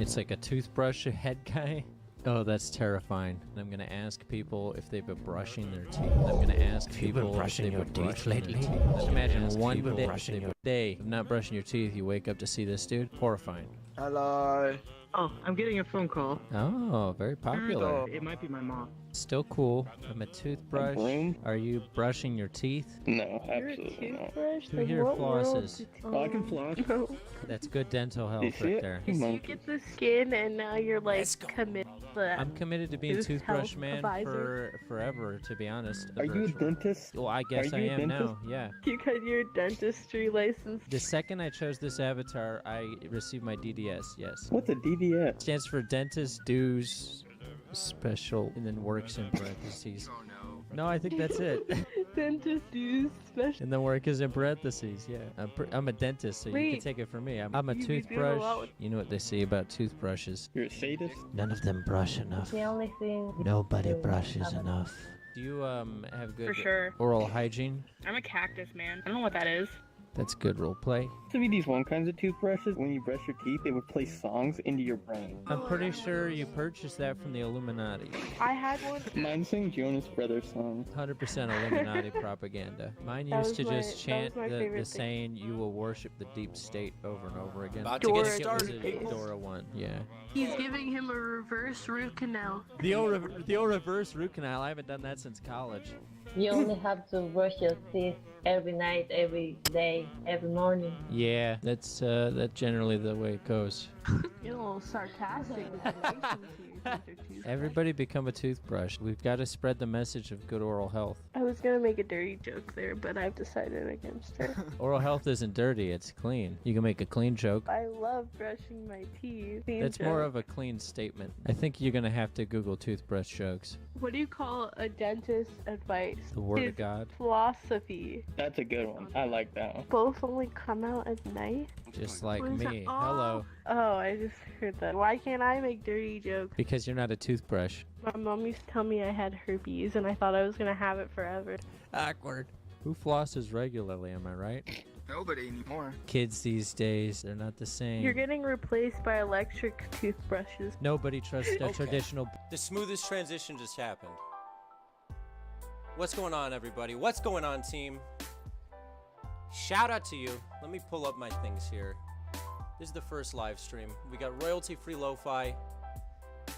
It's like a toothbrush head guy. Oh, that's terrifying. And I'm gonna ask people if they've been brushing their teeth. I'm gonna ask people if they've been brushing their teeth. Just imagine one day of not brushing your teeth, you wake up to see this dude. Horrifying. Hello. Oh, I'm getting a phone call. Oh, very popular. It might be my mom. Still cool. I'm a toothbrush. Are you brushing your teeth? No, absolutely not. Who here flosses? Oh, I can floss. No. That's good dental health right there. You get the skin and now you're like committed. I'm committed to being Tooth toothbrush health man advisor. for forever, to be honest. Are you a dentist? Well, I guess Are I you a am dentist? now, yeah. You got your dentistry license. The second I chose this avatar, I received my DDS, yes. What's a DDS? Stands for Dentist Dues Special, and then works in parentheses. No, I think that's it. Dentist dues special. And then work is in parentheses, yeah. I'm a dentist, so you Wait. can take it from me. I'm a You could do a toothbrush. lot with- You know what they say about toothbrushes? You're a sadist? None of them brush enough. The only thing Nobody brushes enough. Do you have good For sure. oral hygiene? I'm a cactus man. I don't know what that is. That's good role play. To be these one kinds of toothbrushes, when you brush your teeth, they would play songs into your brain. I'm pretty sure you purchased that from the Illuminati. I had one. Mine sing Jonas Brothers songs. 100% Illuminati propaganda. Mine That used to was my- just chant that was my the favorite thing. saying, "You will worship the deep state" over and over again. About Dora to get It started. was a Dora 1, yeah. He's giving him a reverse root canal. The old reverse root canal. I haven't done that since college. you only have to brush your teeth every night, every day, every morning. Yeah, that's generally the way it goes. You're a little sarcastic with the relation to your teeth or tooth. Everybody become a toothbrush. We've got to spread the message of good oral health. I was gonna make a dirty joke there, but I've decided against it. Oral health isn't dirty, it's clean. You can make a clean joke. I love brushing my teeth. That's more of a clean statement. I think you're gonna have to Google toothbrush jokes. What do you call a dentist's advice? The word His of God. philosophy. That's a good one. I like that one. Both only come out at night? Just like What is me. that? Hello. Oh, I just heard that. Why can't I make dirty jokes? Because you're not a toothbrush. My mom used to tell me I had herpes and I thought I was gonna have it forever. Awkward. Who flosses regularly, am I right? Nobody anymore. Kids these days, they're not the same. You're getting replaced by electric toothbrushes. Nobody trusts a traditional... The smoothest transition just happened. What's going on, everybody? What's going on, team? Shout out to you. Let me pull up my things here. This is the first live stream. We got royalty-free lo-fi.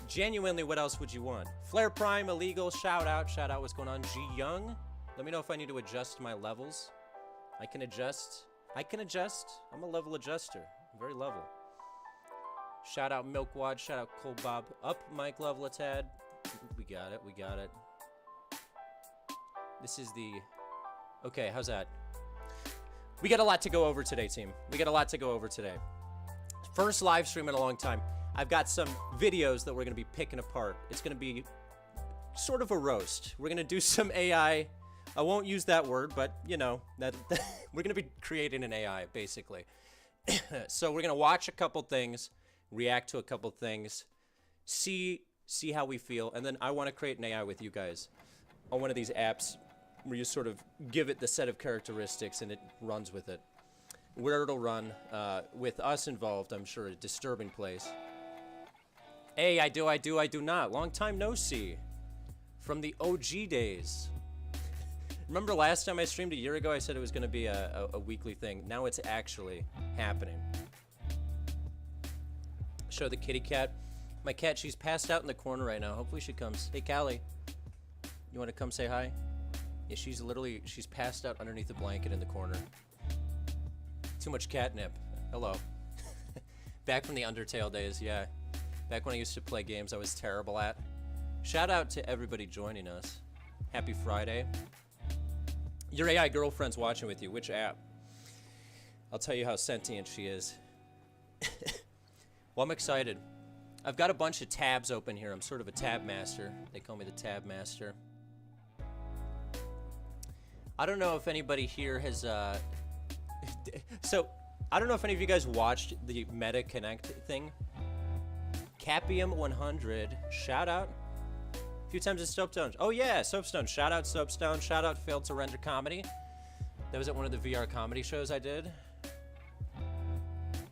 Genuinely, what else would you want? Flare Prime, illegal, shout out. What's going on? G Young. Let me know if I need to adjust my levels. I can adjust. I'm a level adjuster. I'm very level. Shout out Milkwad. Shout out Cole Bob. Up mic level a tad. We got it. This is the... Okay, how's that? We got a lot to go over today, team. First live stream in a long time. I've got some videos that we're going to be picking apart. It's going to be sort of a roast. We're going to do some AI. I won't use that word, but, you know, that we're going to be creating an AI, basically. So we're going to watch a couple things, react to a couple things, see how we feel, and then I want to create an AI with you guys on one of these apps where you sort of give it the set of characteristics and it runs with it. Where it'll run, with us involved, I'm sure, a disturbing place. Hey, I do not. Long time no see. From the OG days. Remember last time I streamed a year ago, I said it was going to be a weekly thing. Now it's actually happening. Show the kitty cat. My cat, she's passed out in the corner right now. Hopefully she comes. Hey, Callie. You want to come say hi? Yeah, she's passed out underneath the blanket in the corner. Too much catnip. Hello. Back from the Undertale days, yeah. Back when I used to play games I was terrible at. Shout out to everybody joining us. Happy Friday. Your AI girlfriend's watching with you. Which app? I'll tell you how sentient she is. Well, I'm excited. I've got a bunch of tabs open here. I'm sort of a tab master. They call me the tab master. I don't know if anybody here has, so, I don't know if any of you guys watched the Meta Connect thing. Capium 100, shout out. A few times at Soapstone. Oh yeah, Soapstone. Shout out Soapstone. Shout out Failed to Render Comedy. That was at one of the VR comedy shows I did.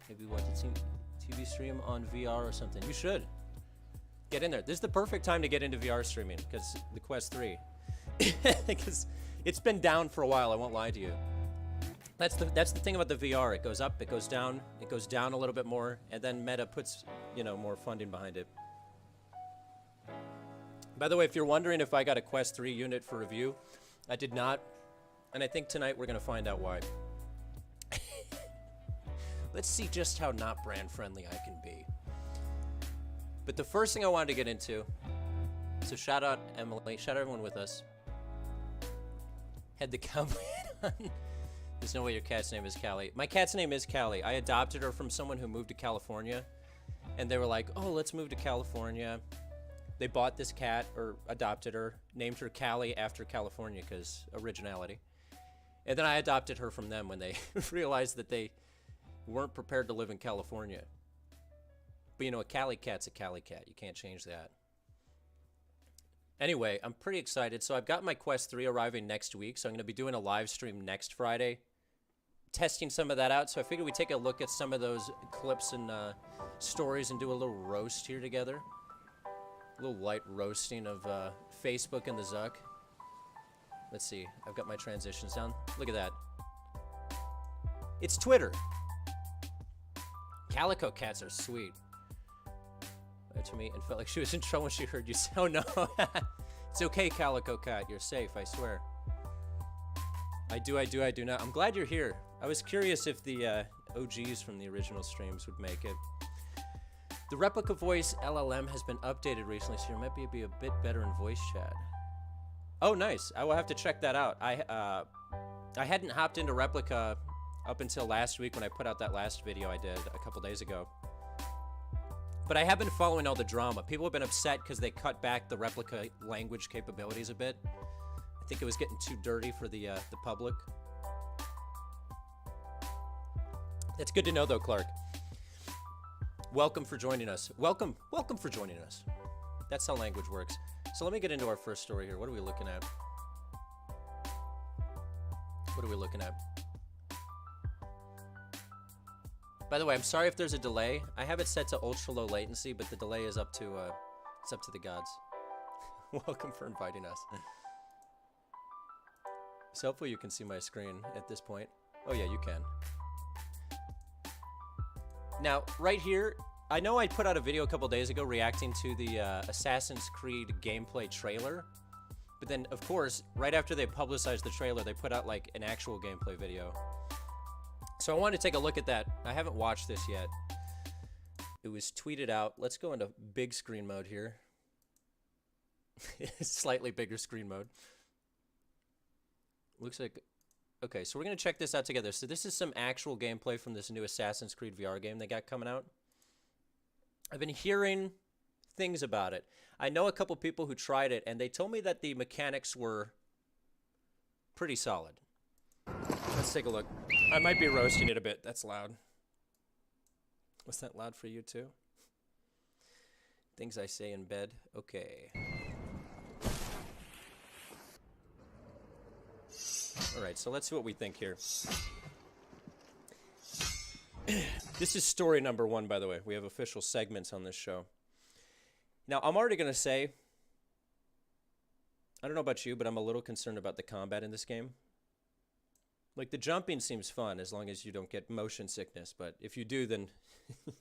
Maybe we want to TV stream on VR or something. You should. Get in there. This is the perfect time to get into VR streaming, because the Quest 3. Because it's been down for a while, I won't lie to you. That's the thing about the VR. It goes up, it goes down a little bit more, and then Meta puts, you know, more funding behind it. By the way, if you're wondering if I got a Quest 3 unit for review, I did not, and I think tonight we're gonna find out why. Let's see just how not brand friendly I can be. But the first thing I wanted to get into, so shout out Emily, shout out everyone with us. Had the cowboy on. There's no way your cat's name is Callie. My cat's name is Callie. I adopted her from someone who moved to California. And they were like, oh, let's move to California. They bought this cat, or adopted her, named her Callie after California, because originality. And then I adopted her from them when they realized that they weren't prepared to live in California. But you know, a Callie cat's a Callie cat. You can't change that. Anyway, I'm pretty excited. So I've got my Quest 3 arriving next week. So I'm going to be doing a live stream next Friday, testing some of that out. So I figured we'd take a look at some of those clips and stories and do a little roast here together. A little light roasting of Facebook and the Zuck. Let's see. I've got my transitions down. Look at that. It's Twitter. Calico cats are sweet. To me and felt like she was in trouble when she heard you say, oh no. It's okay, Calico Cat. You're safe, I swear. I do not. I'm glad you're here. I was curious if the OGs from the original streams would make it. The replica voice LLM has been updated recently, so you might be a bit better in voice chat. Oh, nice. I will have to check that out. I hadn't hopped into replica up until last week when I put out that last video I did a couple days ago. But I have been following all the drama. People have been upset because they cut back the replica language capabilities a bit. I think it was getting too dirty for the public. That's good to know, though, Clark. Welcome for joining us. Welcome for joining us. That's how language works. So let me get into our first story here. What are we looking at? By the way, I'm sorry if there's a delay. I have it set to ultra low latency, but the delay is up to it's up to the gods. Welcome for inviting us. So hopefully you can see my screen at this point. Oh yeah, you can. Now, right here, I know I put out a video a couple days ago reacting to the Assassin's Creed gameplay trailer, but then, of course, right after they publicized the trailer, they put out like an actual gameplay video. So I wanted to take a look at that. I haven't watched this yet. It was tweeted out. Let's go into big screen mode here. Slightly bigger screen mode. Looks like... Okay, so we're going to check this out together. So this is some actual gameplay from this new Assassin's Creed VR game they got coming out. I've been hearing things about it. I know a couple people who tried it, and they told me that the mechanics were pretty solid. Let's take a look. I might be roasting it a bit. That's loud. Was that loud for you too? Things I say in bed. Okay. Alright, so let's see what we think here. This is story number 1, by the way. We have official segments on this show. Now, I'm already going to say, I don't know about you, but I'm a little concerned about the combat in this game. Like, the jumping seems fun as long as you don't get motion sickness, but if you do, then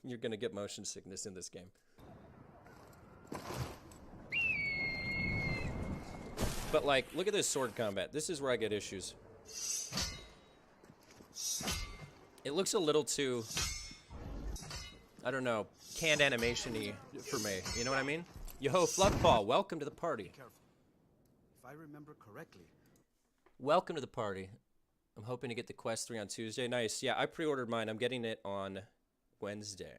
you're going to get motion sickness in this game. But, like, look at this sword combat. This is where I get issues. It looks a little too, I don't know, canned animation-y for me. You know what I mean? Yo-ho, Fluffball, welcome to the party. Careful. If I remember correctly. Welcome to the party. I'm hoping to get the Quest 3 on Tuesday. Nice. Yeah, I pre-ordered mine. I'm getting it on Wednesday.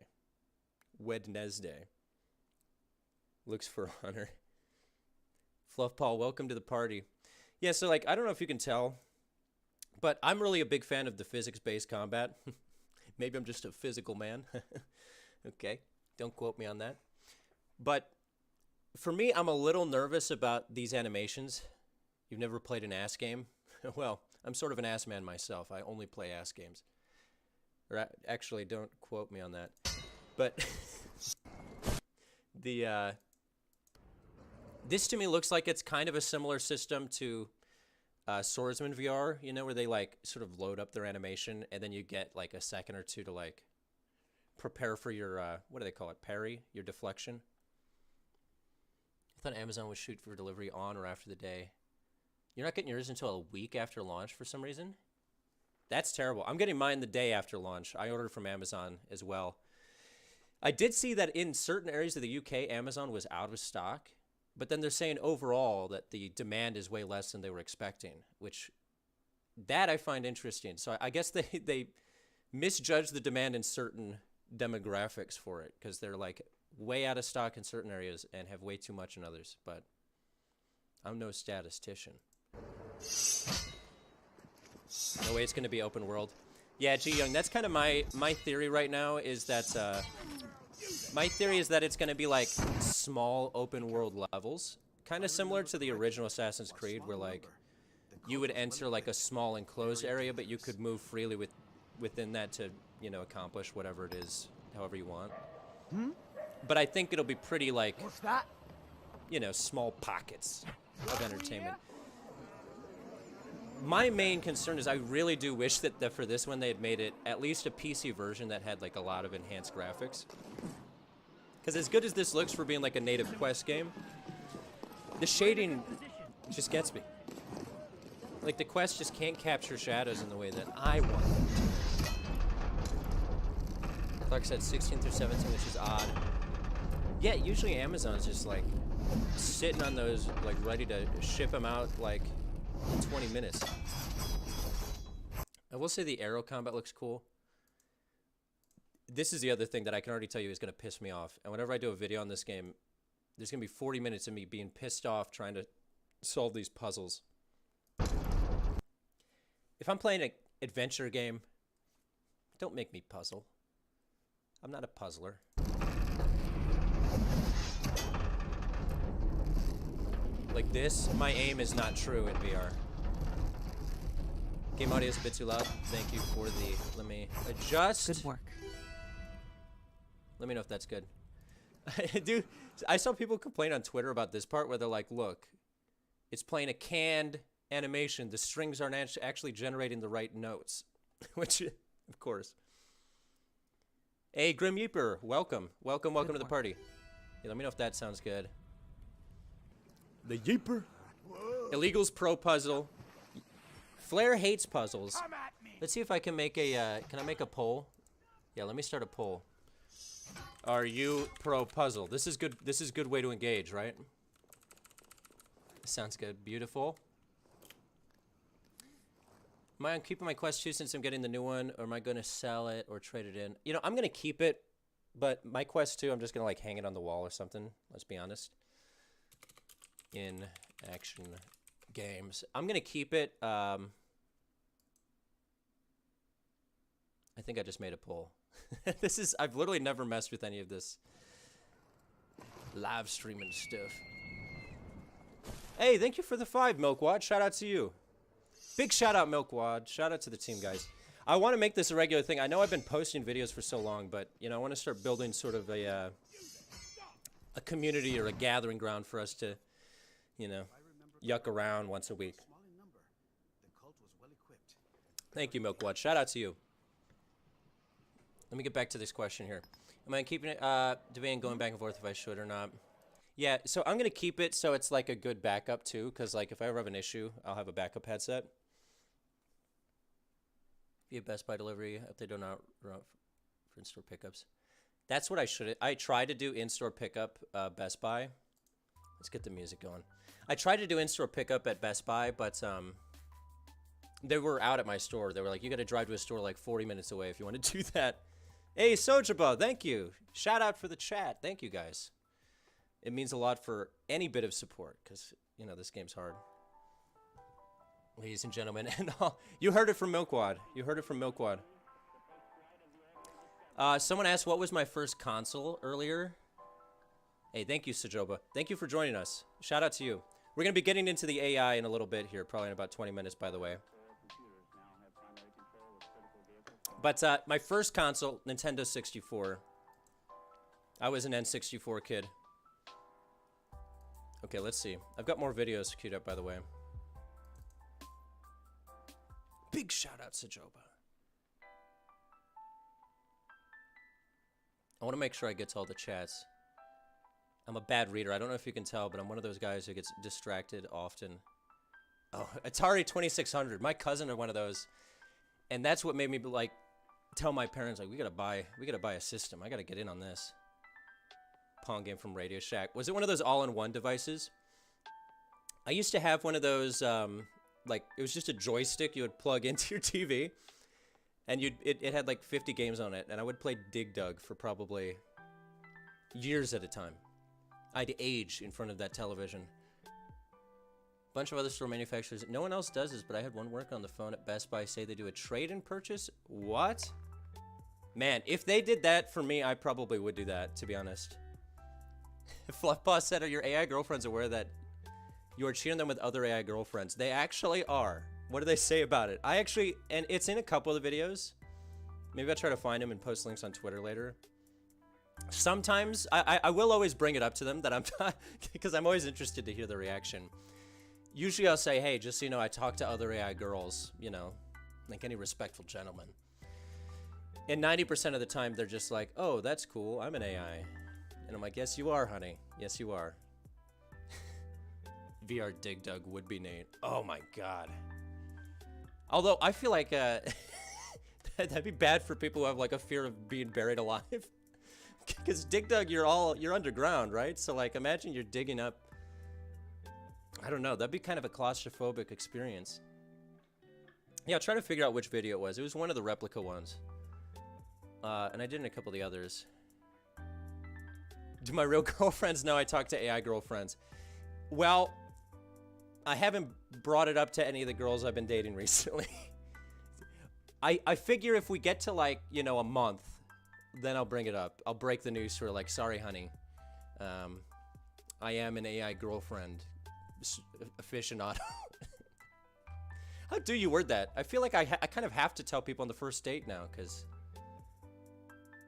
Looks for honor. Fluffball, welcome to the party. Yeah, so, like, I don't know if you can tell, but I'm really a big fan of the physics-based combat. Maybe I'm just a physical man. Okay, don't quote me on that. But for me, I'm a little nervous about these animations. You've never played an ass game? Well, I'm sort of an ass man myself. I only play ass games. Or actually, don't quote me on that. But the this to me looks like it's kind of a similar system to Swordsman VR, you know, where they like sort of load up their animation and then you get like a second or two to like prepare for your what do they call it, parry, your deflection. I thought Amazon would shoot for delivery on or after the day. You're not getting yours until a week after launch for some reason? That's terrible. I'm getting mine the day after launch. I ordered from Amazon as well. I did see that in certain areas of the UK, Amazon was out of stock, but then they're saying overall that the demand is way less than they were expecting, which that I find interesting. So I guess they misjudged the demand in certain demographics for it because they're like way out of stock in certain areas and have way too much in others, but I'm no statistician. No way it's going to be open world. Yeah, G Young, that's kind of my theory right now is that my theory is that it's going to be like small open world levels, kind of similar to the original Assassin's Creed where like you would enter like a small enclosed area but you could move freely within that to, you know, accomplish whatever it is however you want. But I think it'll be pretty like, you know, small pockets of entertainment. My main concern is I really do wish that for this one they had made it at least a PC version that had like a lot of enhanced graphics. Because as good as this looks for being like a native Quest game, the shading just gets me. Like the Quest just can't capture shadows in the way that I want them to. Clark said 16 through 17, which is odd. Yeah, usually Amazon's just like sitting on those, like ready to ship them out like in 20 minutes. I will say the arrow combat looks cool. This is the other thing that I can already tell you is going to piss me off. And whenever I do a video on this game, there's going to be 40 minutes of me being pissed off trying to solve these puzzles. If I'm playing an adventure game, don't make me puzzle. I'm not a puzzler. Like this, my aim is not true in VR. Game audio is a bit too loud. Thank you for the, let me adjust. Good work. Let me know if that's good. Dude, I saw people complain on Twitter about this part where they're like, look, it's playing a canned animation. The strings aren't actually generating the right notes. Which, of course. Hey, Grim Yeeper, welcome. Welcome to the party. Yeah, let me know if that sounds good. The Yeeper. Illegals Pro Puzzle. Flair hates puzzles. Let's see if I can make a, can I make a poll? Yeah, let me start a poll. Are you pro puzzle? This is good. This is a good way to engage, right? Sounds good. Beautiful. Am I keeping my Quest 2 since I'm getting the new one, or am I going to sell it or trade it in? You know, I'm going to keep it, but my Quest 2, I'm just going to like hang it on the wall or something. Let's be honest. In action games, I'm going to keep it. I think I just made a poll. This is, I've literally never messed with any of this live streaming stuff. Hey, thank you for the 5, Milkwad. Shout out to you. Big shout out, Milkwad. Shout out to the team, guys. I want to make this a regular thing. I know I've been posting videos for so long, but, you know, I want to start building sort of a community or a gathering ground for us to, you know, yuck around once a week. Thank you, Milkwad. Shout out to you. Let me get back to this question here. Am I keeping it, debating going back and forth if I should or not? Yeah, so I'm going to keep it so it's like a good backup too, because like if I ever have an issue, I'll have a backup headset. Via Best Buy delivery, if they do not run for in-store pickups. That's what I should, I tried to do in-store pickup, Best Buy. Let's get the music going. I tried to do in-store pickup at Best Buy, but they were out at my store. They were like, you got to drive to a store like 40 minutes away if you want to do that. Hey, Sojaba, thank you. Shout out for the chat. Thank you, guys. It means a lot for any bit of support because, you know, this game's hard. Ladies and gentlemen, and all, you heard it from Milkwad. You heard it from Milkwad. Someone asked, what was my first console earlier? Hey, thank you, Sojoba. Thank you for joining us. Shout out to you. We're going to be getting into the AI in a little bit here, probably in about 20 minutes, by the way. But my first console, Nintendo 64. I was an N64 kid. Okay, let's see. I've got more videos queued up, by the way. Big shout out to Joba. I want to make sure I get to all the chats. I'm a bad reader. I don't know if you can tell, but I'm one of those guys who gets distracted often. Oh, Atari 2600. My cousin are one of those. And that's what made me like tell my parents, like, we gotta buy a system. I gotta get in on this. Pong game from Radio Shack. Was it one of those all-in-one devices? I used to have one of those, like, it was just a joystick you would plug into your TV. And it had like 50 games on it. And I would play Dig Dug for probably years at a time. I'd age in front of that television. Bunch of other store manufacturers. No one else does this, but I had one worker on the phone at Best Buy say they do a trade-in purchase. What? Man, if they did that for me, I probably would do that, to be honest. Fluffboss said, are your AI girlfriends aware that you are cheating them with other AI girlfriends? They actually are. What do they say about it? I actually, and it's in a couple of the videos. Maybe I'll try to find them and post links on Twitter later. Sometimes, I will always bring it up to them that I'm not, because I'm always interested to hear the reaction. Usually I'll say, hey, just so you know, I talk to other AI girls, you know, like any respectful gentleman. And 90% of the time, they're just like, oh, that's cool, I'm an AI. And I'm like, yes, you are, honey. Yes, you are. VR Dig Dug would be Nate. Oh my god. Although, I feel like that'd be bad for people who have like a fear of being buried alive. Because Dig Dug, you're underground, right? So like, imagine you're digging up. I don't know, that'd be kind of a claustrophobic experience. Yeah, I'll try to figure out which video it was. It was one of the replica ones. And I did in a couple of the others. Do my real girlfriends know I talk to AI girlfriends? Well, I haven't brought it up to any of the girls I've been dating recently. I figure if we get to like, you know, a month, then I'll bring it up. I'll break the news to her like, sorry, honey. I am an AI girlfriend. Aficionado. How do you word that? I feel like I kind of have to tell people on the first date now, because,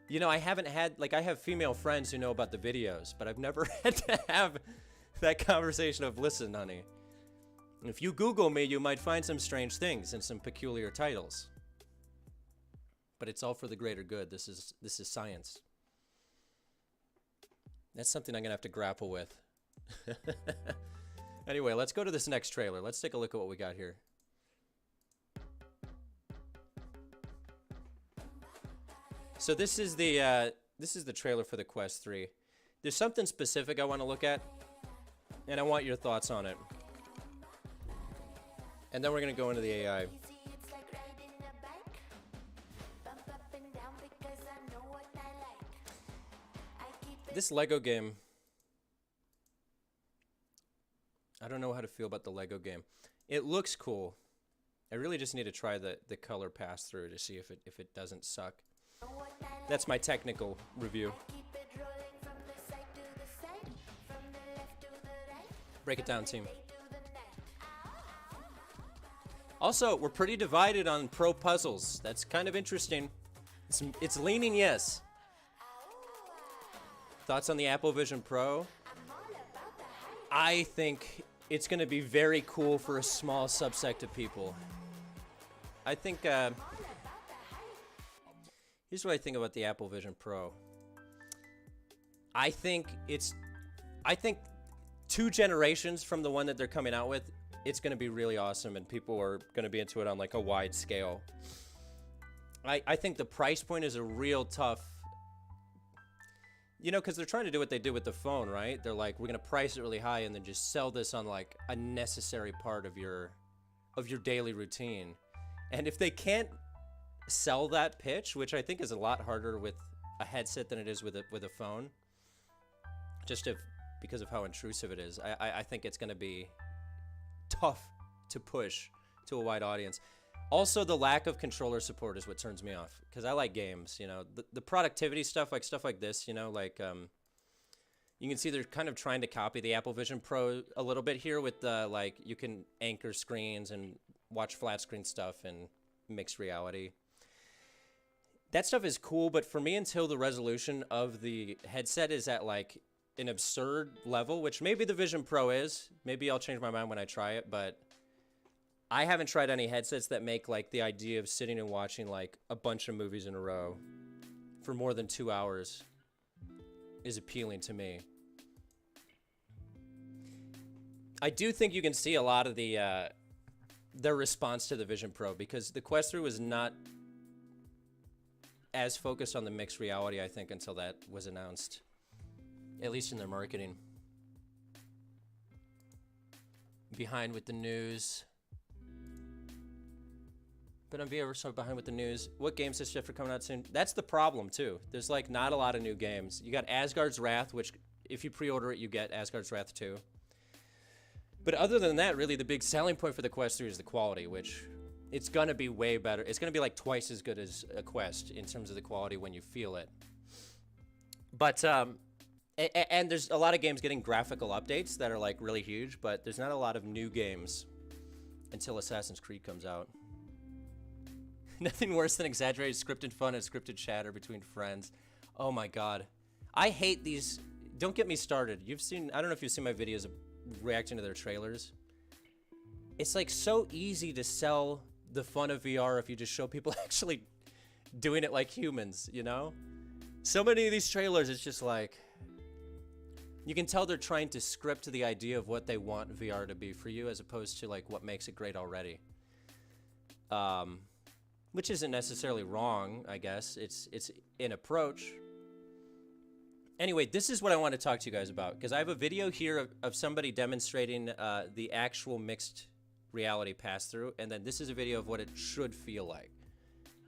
you know, I haven't had, like, I have female friends who know about the videos, but I've never had to have that conversation of, listen, honey, if you Google me, you might find some strange things and some peculiar titles. But it's all for the greater good. This is science. That's something I'm gonna have to grapple with. Anyway, let's go to this next trailer. Let's take a look at what we got here. So this is the trailer for the Quest 3. There's something specific I want to look at, and I want your thoughts on it. And then we're gonna go into the AI. This Lego game. I don't know how to feel about the Lego game. It looks cool. I really just need to try the color pass through to see if it doesn't suck. That's my technical review. Break it down, team. Also, we're pretty divided on pro puzzles. That's kind of interesting. It's leaning yes. Thoughts on the Apple Vision Pro? I think it's going to be very cool for a small subsect of people. I think, here's what I think about the Apple Vision Pro. I think 2 generations from the one that they're coming out with, it's going to be really awesome and people are going to be into it on like a wide scale. I think the price point is a real tough, you know, because they're trying to do what they did with the phone, right? They're like, we're going to price it really high and then just sell this on like a necessary part of your daily routine. And if they can't sell that pitch, which I think is a lot harder with a headset than it is with a phone, because of how intrusive it is, I think it's going to be tough to push to a wide audience. Also, the lack of controller support is what turns me off, because I like games, you know. The productivity stuff like this, you know, like, you can see they're kind of trying to copy the Apple Vision Pro a little bit here with the, like, you can anchor screens and watch flat screen stuff and mixed reality. that stuff is cool, but for me, until the resolution of the headset is at like an absurd level, which maybe the Vision Pro is, maybe I'll change my mind when I try it, but I haven't tried any headsets that make like the idea of sitting and watching like a bunch of movies in a row for more than 2 hours is appealing to me. I do think you can see a lot of the their response to the Vision Pro, because the Quest 3 was not as focused on the mixed reality, I think, until that was announced, at least in their marketing. Behind with the news. But I'm ever so behind with the news. What games is shift are coming out soon? That's the problem too. There's like not a lot of new games. You got Asgard's Wrath, which if you pre-order it, you get Asgard's Wrath 2. But other than that, really the big selling point for the Quest 3 is the quality, which it's gonna be way better. It's gonna be like twice as good as a Quest in terms of the quality when you feel it. But and there's a lot of games getting graphical updates that are like really huge, but there's not a lot of new games until Assassin's Creed comes out. Nothing worse than exaggerated scripted fun and scripted chatter between friends. Oh my god. I hate these. Don't get me started. You've seen, I don't know if you've seen my videos of reacting to their trailers. It's like so easy to sell the fun of VR if you just show people actually doing it like humans, you know? So many of these trailers, it's just like, you can tell they're trying to script the idea of what they want VR to be for you, as opposed to like what makes it great already. Which isn't necessarily wrong, I guess. It's an approach. Anyway, this is what I want to talk to you guys about, because I have a video here of somebody demonstrating the actual mixed reality pass-through, and then this is a video of what it should feel like.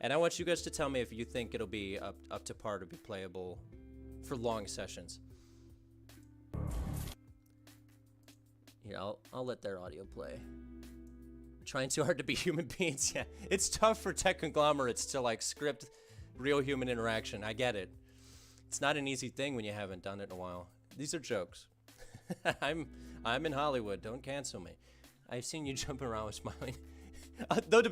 And I want you guys to tell me if you think it'll be up to par to be playable for long sessions. Here, I'll let their audio play. Trying too hard to be human beings. Yeah, it's tough for tech conglomerates to like script real human interaction. I get it. It's not an easy thing when you haven't done it in a while. These are jokes. I'm in Hollywood. Don't cancel me. I've seen you jumping around with smiling. Though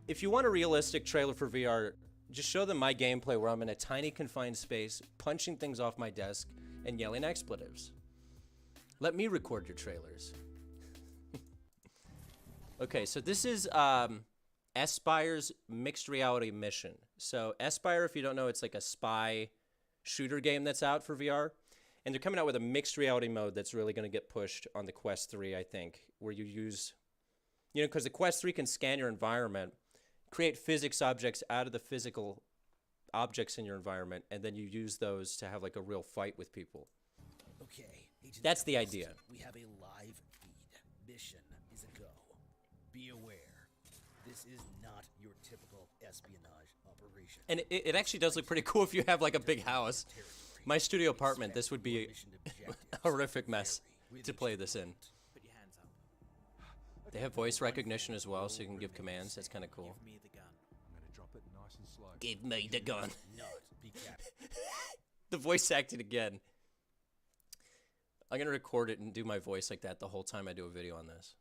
if you want a realistic trailer for VR, just show them my gameplay where I'm in a tiny confined space, punching things off my desk and yelling expletives. Let me record your trailers. Okay, so this is Espire's mixed reality mission. So Espire, if you don't know, it's like a spy shooter game that's out for VR. And they're coming out with a mixed reality mode that's really going to get pushed on the Quest 3, I think, where you use, you know, because the Quest 3 can scan your environment, create physics objects out of the physical objects in your environment, and then you use those to have like a real fight with people. Okay, Agent That's the Quest, idea. We have a live feed. Mission is a go. Be aware, this is not your typical espionage operation. And it actually does look pretty cool if you have like a big house. My studio apartment, this would be a horrific mess to play this in. Put your hands up. They have voice recognition as well, so you can give commands. That's kind of cool. Give me the gun. I'm gonna drop it nice and slow. Give me the gun. Not be captured. The voice acting again. I'm gonna record it and do my voice like that the whole time I do a video on this.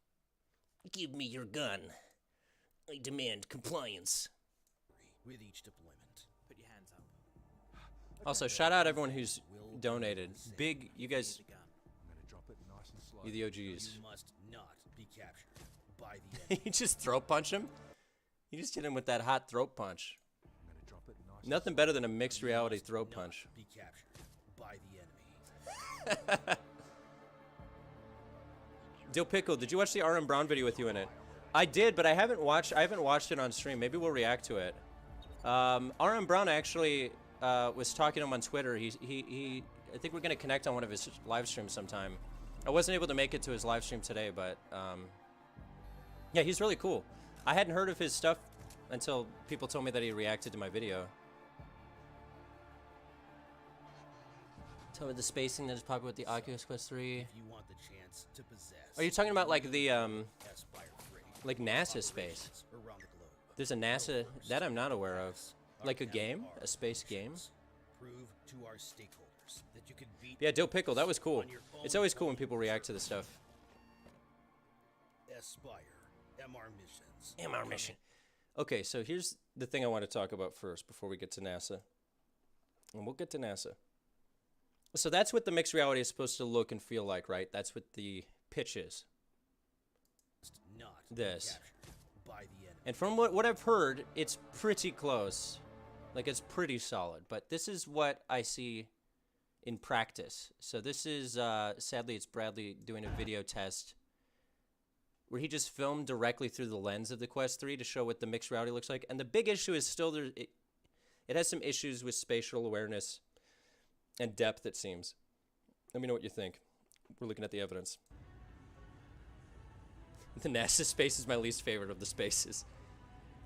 Give me your gun. I demand compliance. With each deployment. Put your hands up. Also, shout out everyone who's donated. Big, you guys, I'm gonna drop it nice and slow. you the OGs. You must not be captured by the enemy. You just throat punch him? You just hit him with that hot throat punch. I'm gonna drop it nice Nothing better than a mixed reality throat punch. Be captured by the enemy. Dill Pickle, did you watch the RM Brown video with you in it? I did, but I haven't watched it on stream. Maybe we'll react to it. RM Brown actually was talking to him on Twitter. I think we're gonna connect on one of his live streams sometime. I wasn't able to make it to his live stream today, but yeah, he's really cool. I hadn't heard of his stuff until people told me that he reacted to my video. Tell me the spacing that is popular with the Oculus Quest 3. If you want the chance to possess. Are you talking about like the Espire 3. like NASA space? Around the globe. There's a NASA that I'm not aware of. Like a game, a space game. Prove to our stakeholders that you can beat. Yeah, Dill Pickle, that was cool. It's always cool when people react to this stuff. Espire MR missions. MR mission. Okay, so here's the thing I want to talk about first before we get to NASA. And we'll get to NASA. So that's what the mixed reality is supposed to look and feel like, right? That's what the pitch is. Not This. by the enemy. And from what I've heard, it's pretty close. Like, it's pretty solid. But this is what I see in practice. So this is, sadly, it's Bradley doing a video test where he just filmed directly through the lens of the Quest 3 to show what the mixed reality looks like. And the big issue is still there. It has some issues with spatial awareness and depth, it seems. Let me know what you think. We're looking at the evidence. The NASA space is my least favorite of the spaces.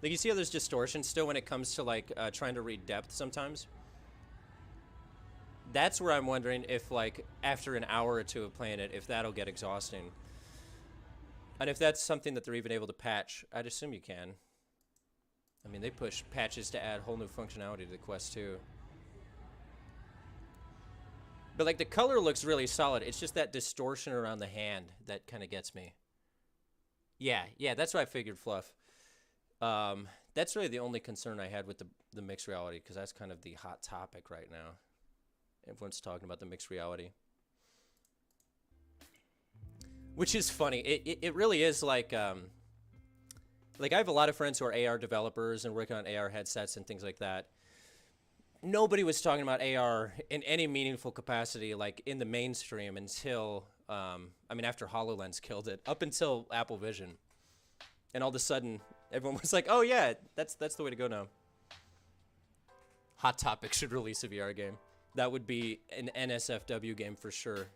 Like, you see how there's distortion still when it comes to, like, trying to read depth sometimes? That's where I'm wondering if, like, after an hour or two of playing it, if that'll get exhausting. And if that's something that they're even able to patch. I'd assume you can. I mean, they push patches to add whole new functionality to the Quest 2. But, like, the color looks really solid. It's just that distortion around the hand that kind of gets me. Yeah, that's what I figured, Fluff. That's really the only concern I had with the mixed reality, because that's kind of the hot topic right now. Everyone's talking about the mixed reality. Which is funny. It really is like I have a lot of friends who are AR developers and working on AR headsets and things like that. Nobody was talking about AR in any meaningful capacity, like in the mainstream, until, I mean, after HoloLens killed it, up until Apple Vision. And all of a sudden, everyone was like, oh yeah, that's the way to go now. Hot Topic should release a VR game. That would be an NSFW game for sure.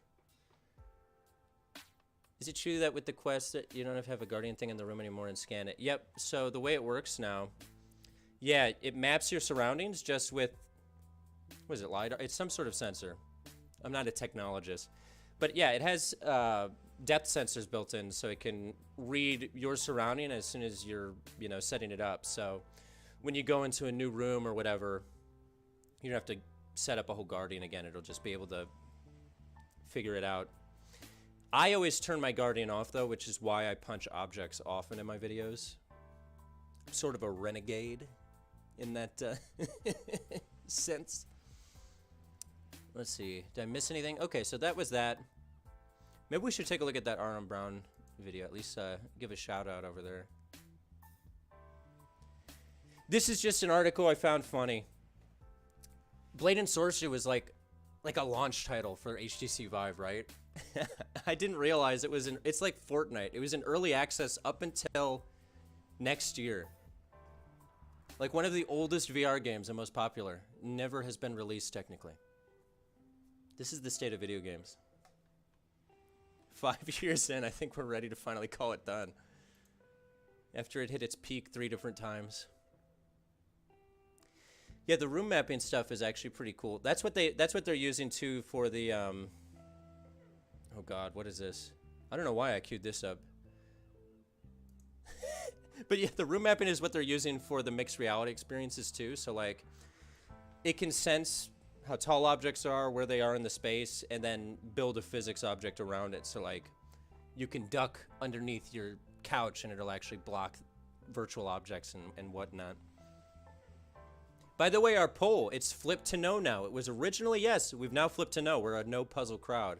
Is it true that with the Quest that you don't have to have a Guardian thing in the room anymore and scan it? Yep, so the way it works now, yeah, it maps your surroundings just with, what is it, LiDAR? It's some sort of sensor. I'm not a technologist. But yeah, it has depth sensors built in, so it can read your surrounding as soon as you're, setting it up. So when you go into a new room or whatever, you don't have to set up a whole Guardian again. It'll just be able to figure it out. I always turn my Guardian off, though, which is why I punch objects often in my videos. I'm sort of a renegade in that sense. Let's see. Did I miss anything? Okay, so that was that. Maybe we should take a look at that Aaron Brown video. At least give a shout out over there. This is just an article I found funny. Blade and Sorcery was like a launch title for HTC Vive, right? I didn't realize it's like Fortnite. It was in early access up until next year. Like one of the oldest VR games and most popular. Never has been released technically. This is the state of video games. 5 years in, I think we're ready to finally call it done. After it hit its peak 3 different times. Yeah, the room mapping stuff is actually pretty cool. That's what they're using too for the oh god, what is this? I don't know why I queued this up. But yeah, the room mapping is what they're using for the mixed reality experiences too. So like it can sense how tall objects are, where they are in the space, and then build a physics object around it. So like you can duck underneath your couch and it'll actually block virtual objects and whatnot. By the way, our poll, it's flipped to no now. It was originally yes. We've now flipped to no. We're a no puzzle crowd.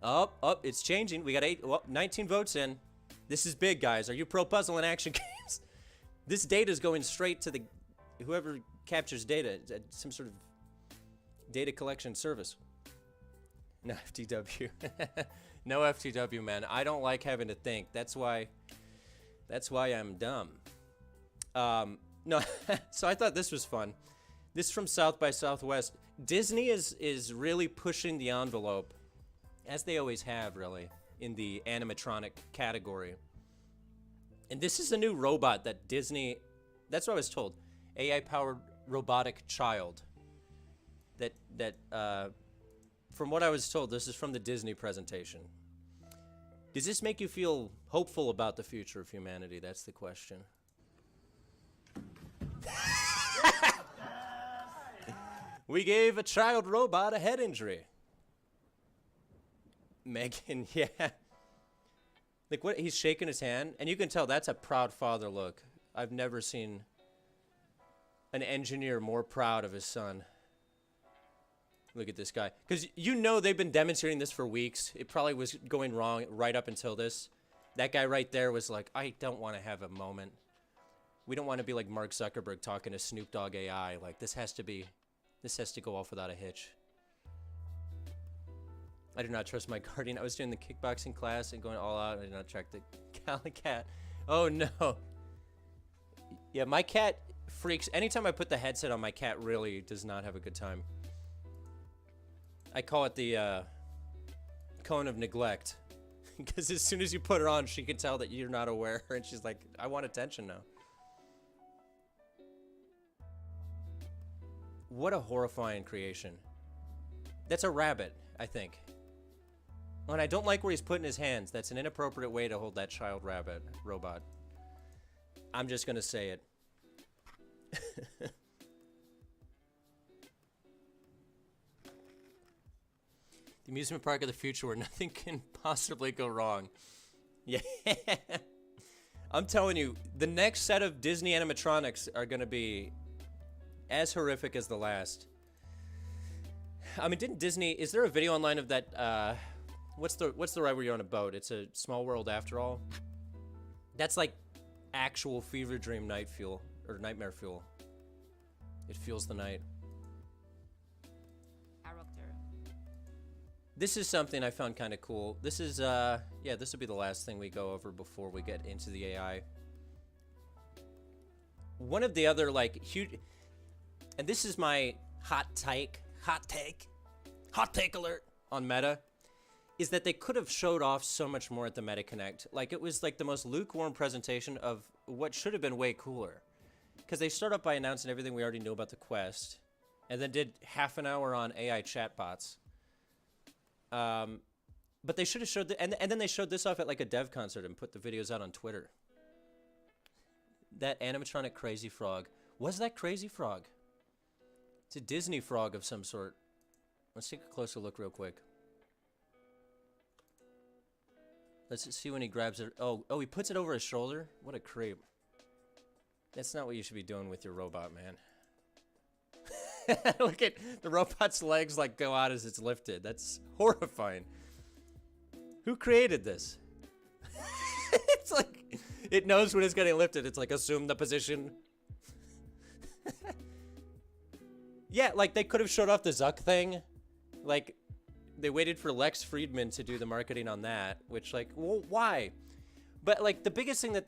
Oh, it's changing. We got 19 votes in. This is big, guys. Are you pro puzzle and action games? This data is going straight to whoever captures data, some sort of data collection service. No FTW. No FTW, man. I don't like having to think. That's why I'm dumb. No, so I thought this was fun. This is from South by Southwest. Disney is really pushing the envelope, as they always have, really, in the animatronic category. And this is a new robot that Disney, that's what I was told, AI-powered robotic child. That from what I was told, this is from the Disney presentation. Does this make you feel hopeful about the future of humanity? That's the question. We gave a child robot a head injury. Megan, yeah. Like, what? He's shaking his hand, and you can tell that's a proud father look. I've never seen an engineer more proud of his son. Look at this guy. Because you know they've been demonstrating this for weeks. It probably was going wrong right up until this. That guy right there was like, I don't want to have a moment. We don't want to be like Mark Zuckerberg talking to Snoop Dogg AI. Like, this has to go off without a hitch. I do not trust my guardian. I was doing the kickboxing class and going all out. I did not check the Cali cat. Oh, no. Yeah, my cat freaks. Anytime I put the headset on, my cat really does not have a good time. I call it the cone of neglect. Because as soon as you put her on, she can tell that you're not aware. And she's like, I want attention now. What a horrifying creation. That's a rabbit, I think. And I don't like where he's putting his hands. That's an inappropriate way to hold that child rabbit robot. I'm just going to say it. The amusement park of the future where nothing can possibly go wrong. Yeah. I'm telling you, the next set of Disney animatronics are going to be as horrific as the last. I mean, didn't Disney... Is there a video online of that... What's the ride where you're on a boat? It's a Small World After All. That's like actual fever dream night fuel. Or nightmare fuel. It fuels the night. This is something I found kind of cool. This is, yeah, this will be the last thing we go over before we get into the AI. One of the other, like, huge... And this is my hot take alert on Meta, is that they could have showed off so much more at the Meta Connect. Like, it was, like, the most lukewarm presentation of what should have been way cooler. Because they start off by announcing everything we already knew about the Quest, and then did half an hour on AI chatbots. But they should have showed and then they showed this off at like a dev concert and put the videos out on Twitter. That animatronic crazy frog. Was that crazy frog? It's a Disney frog of some sort. Let's take a closer look real quick. Let's see when he grabs it. Oh, he puts it over his shoulder? What a creep. That's not what you should be doing with your robot, man. Look at the robot's legs like go out as it's lifted. That's horrifying. Who created this? It's like it knows when it's getting lifted. It's like assume the position. Yeah, like they could have showed off the Zuck thing. Like they waited for Lex Friedman to do the marketing on that, which like, well, why? But like the biggest thing that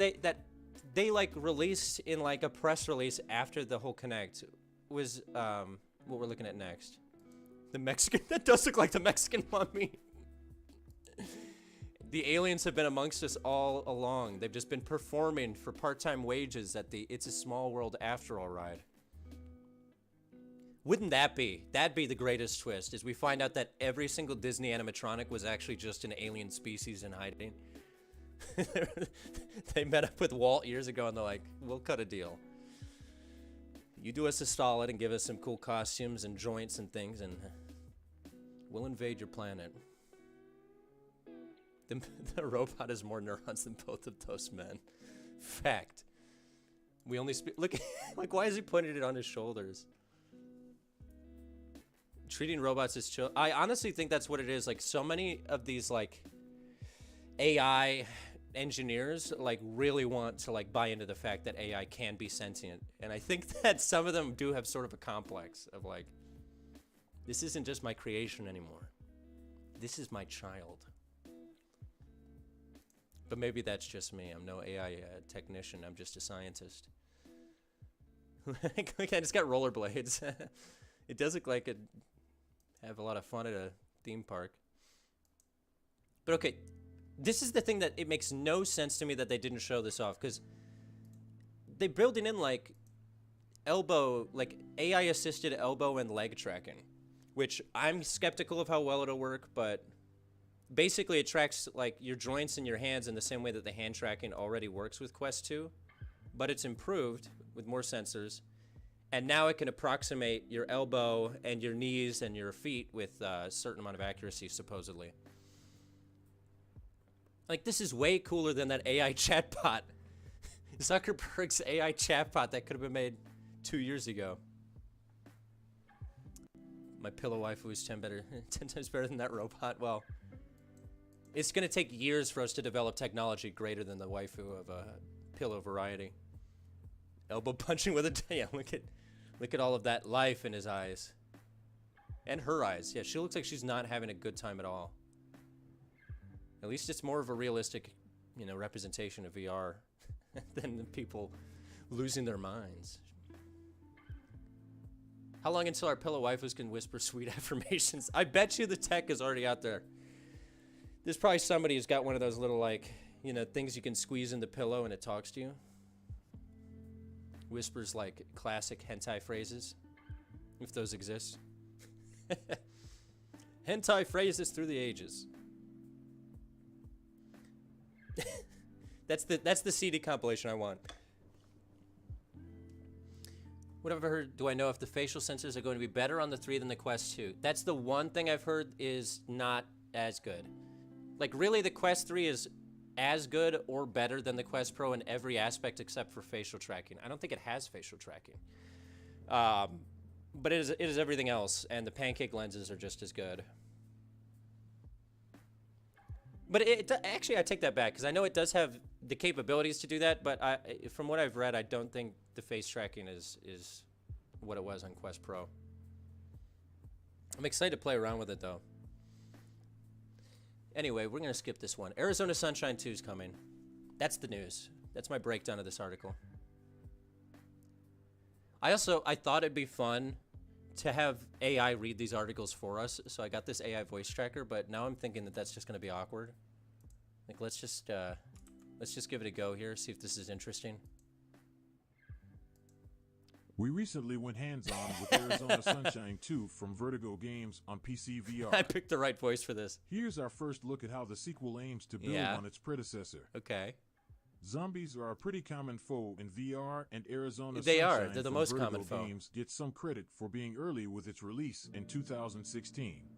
they like released in like a press release after the whole Connect was what we're looking at next. The Mexican, that does look like the Mexican mummy. The aliens have been amongst us all along. They've just been performing for part-time wages at the It's a Small World After All ride. Wouldn't that'd be the greatest twist, is we find out that every single Disney animatronic was actually just an alien species in hiding. They met up with Walt years ago and they're like, we'll cut a deal. You do us a solid and give us some cool costumes and joints and things, and we'll invade your planet. The robot has more neurons than both of those men. Fact. We only speak. Look, like, why is he putting it on his shoulders? Treating robots as chill. I honestly think that's what it is. Like, so many of these, like, AI engineers like really want to like buy into the fact that AI can be sentient, and I think that some of them do have sort of a complex of like, this isn't just my creation anymore, this is my child. But maybe that's just me. I'm no AI technician, I'm just a scientist. It's got rollerblades. It does look like it'd have a lot of fun at a theme park. But okay, this is the thing that it makes no sense to me that they didn't show this off, because they building in like elbow, like AI assisted elbow and leg tracking, which I'm skeptical of how well it'll work, but basically it tracks like your joints and your hands in the same way that the hand tracking already works with Quest 2, but it's improved with more sensors, and now it can approximate your elbow and your knees and your feet with a certain amount of accuracy, supposedly. Like, this is way cooler than that AI chatbot. Zuckerberg's AI chatbot that could have been made 2 years ago. My pillow waifu is 10 times better than that robot. Well, it's going to take years for us to develop technology greater than the waifu of pillow variety. Elbow punching with a... Yeah, look at all of that life in his eyes. And her eyes. Yeah, she looks like she's not having a good time at all. At least it's more of a realistic, you know, representation of VR than the people losing their minds. How long until our pillow waifus can whisper sweet affirmations? I bet you the tech is already out there. There's probably somebody who's got one of those little, like, you know, things you can squeeze in the pillow and it talks to you. Whispers like classic hentai phrases, if those exist. Hentai phrases through the ages. That's the CD compilation I want. What have I heard? Do I know if the facial sensors are going to be better on the 3 than the Quest 2? That's the one thing I've heard is not as good. Like, really, the Quest 3 is as good or better than the Quest Pro in every aspect except for facial tracking. I don't think it has facial tracking. But it is everything else, and the pancake lenses are just as good. But actually, I take that back, because I know it does have the capabilities to do that, but from what I've read, I don't think the face tracking is what it was on Quest Pro. I'm excited to play around with it, though. Anyway, we're going to skip this one. Arizona Sunshine 2 is coming. That's the news. That's my breakdown of this article. I thought it'd be fun to have AI read these articles for us, so I got this AI voice tracker, but now I'm thinking that that's just going to be awkward. Like, let's just give it a go here, see if this is interesting. We recently went hands-on with Arizona Sunshine 2 from Vertigo Games on PC VR. I picked the right voice for this. Here's our first look at how the sequel aims to build on its predecessor. Okay. Zombies are a pretty common foe in VR, and Arizona They Sunshine are. They're the from most Vertigo common foe. Games gets some credit for being early with its release in 2016.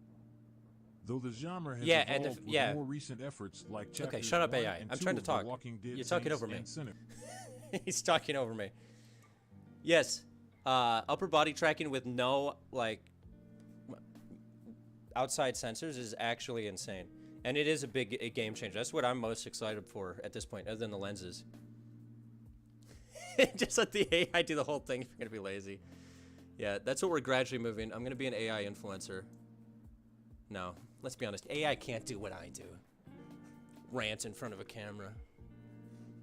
Though the genre has evolved with more recent efforts like Chapters Okay, shut up, 1 AI. and I'm 2 trying to of talk. The Walking Dead You're talking Saints over me. and Sinners. He's talking over me. Yes. Upper body tracking with no, like, outside sensors is actually insane. And it is a big game changer. That's what I'm most excited for at this point, other than the lenses. Just let the AI do the whole thing if you're going to be lazy. Yeah, that's what we're gradually moving. I'm going to be an AI influencer. No, let's be honest. AI can't do what I do. Rant in front of a camera.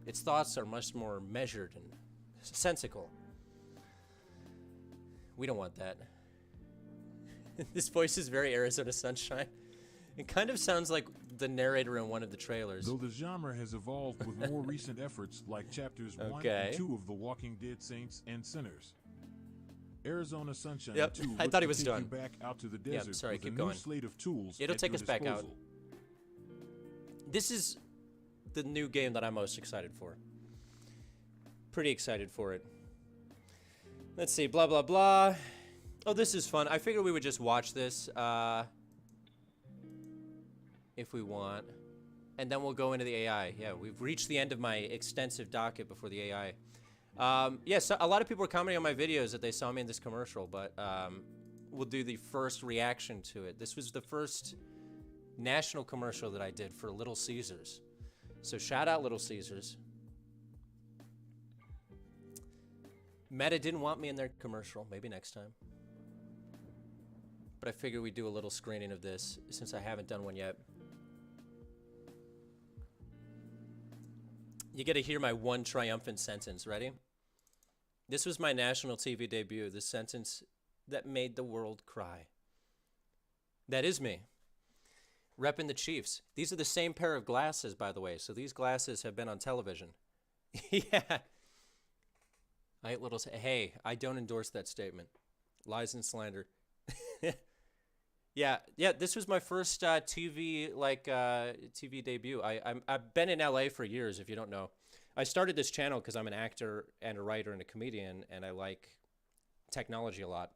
Its thoughts are much more measured and sensical. We don't want that. This voice is very Arizona Sunshine. It kind of sounds like the narrator in one of the trailers. Though the genre has evolved with more recent efforts like Chapters 1 and 2 of The Walking Dead Saints and Sinners. Arizona Sunshine 2 I thought he was take done. You back out to the desert sorry, with keep a going. new slate of tools It'll at take your us back out. disposal. This is the new game that I'm most excited for. Pretty excited for it. Let's see, blah, blah, blah. Oh, this is fun. I figured we would just watch this if we want. And then we'll go into the AI. Yeah, we've reached the end of my extensive docket before the AI. Yes, a lot of people were commenting on my videos that they saw me in this commercial, but we'll do the first reaction to it. This was the first national commercial that I did for Little Caesars. So shout out Little Caesars. Meta didn't want me in their commercial. Maybe next time. But I figured we'd do a little screening of this since I haven't done one yet. You get to hear my one triumphant sentence. Ready? This was my national TV debut. The sentence that made the world cry. That is me. Repping the Chiefs. These are the same pair of glasses, by the way. So these glasses have been on television. Yeah. Hey, I don't endorse that statement. Lies and slander. Yeah, this was my first TV debut. I've been in LA for years, if you don't know. I started this channel because I'm an actor and a writer and a comedian, and I like technology a lot.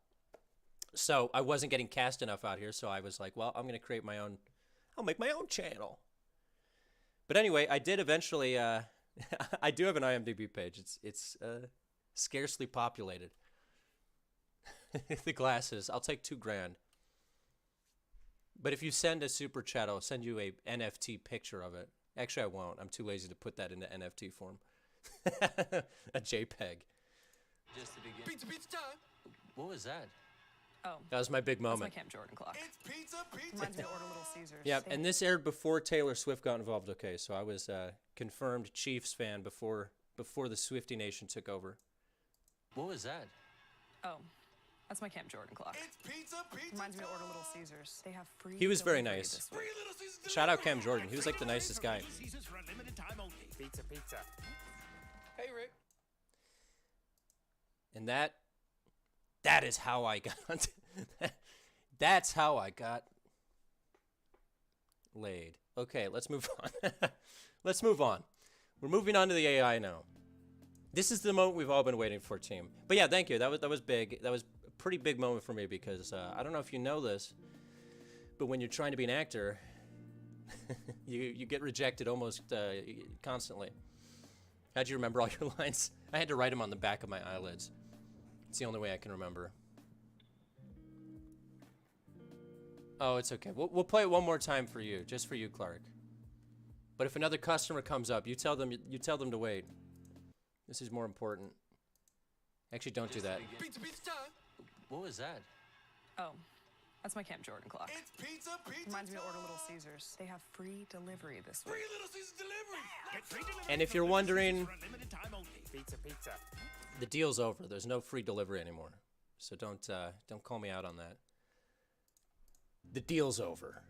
So I wasn't getting cast enough out here, so I was like, well, I'm going to create my own, I'll make my own channel. But anyway, I did eventually. I do have an IMDb page. It's scarcely populated. The glasses. I'll take $2,000. But if you send a super chat, I'll send you a NFT picture of it. Actually, I won't. I'm too lazy to put that into NFT form. A JPEG. Just to begin. Pizza time. What was that? Oh. That was my big moment. That's my Camp Jordan clock. It's pizza. Reminds me to order Little Caesars. Yeah, and this aired before Taylor Swift got involved. Okay, so I was confirmed Chiefs fan before the Swiftie Nation took over. What was that? Oh. That's my Camp Jordan clock. It's pizza. Reminds me to order Little Caesars. They have free. He was very nice. this week. Shout out Cam Jordan. He was like the nicest guy. Pizza. Hey, Rick. And that is how I got. That's how I got laid. Okay, let's move on. Let's move on. We're moving on to the AI now. This is the moment we've all been waiting for, team. But yeah, thank you. That was big. That was a pretty big moment for me because I don't know if you know this, but when you're trying to be an actor, you get rejected almost constantly. How'd you remember all your lines? I had to write them on the back of my eyelids. It's the only way I can remember. Oh, it's okay. We'll play it one more time for you, just for you, Clark. But if another customer comes up, you tell them to wait. This is more important. Actually, don't do that. Pizza time. What was that? Oh. That's my Camp Jordan clock. It's pizza. Reminds me to order Little Caesars. They have free delivery this week. Free Little Caesars delivery. Get free delivery. And if you're wondering, Pizza. the deal's over. There's no free delivery anymore. So don't call me out on that. The deal's over.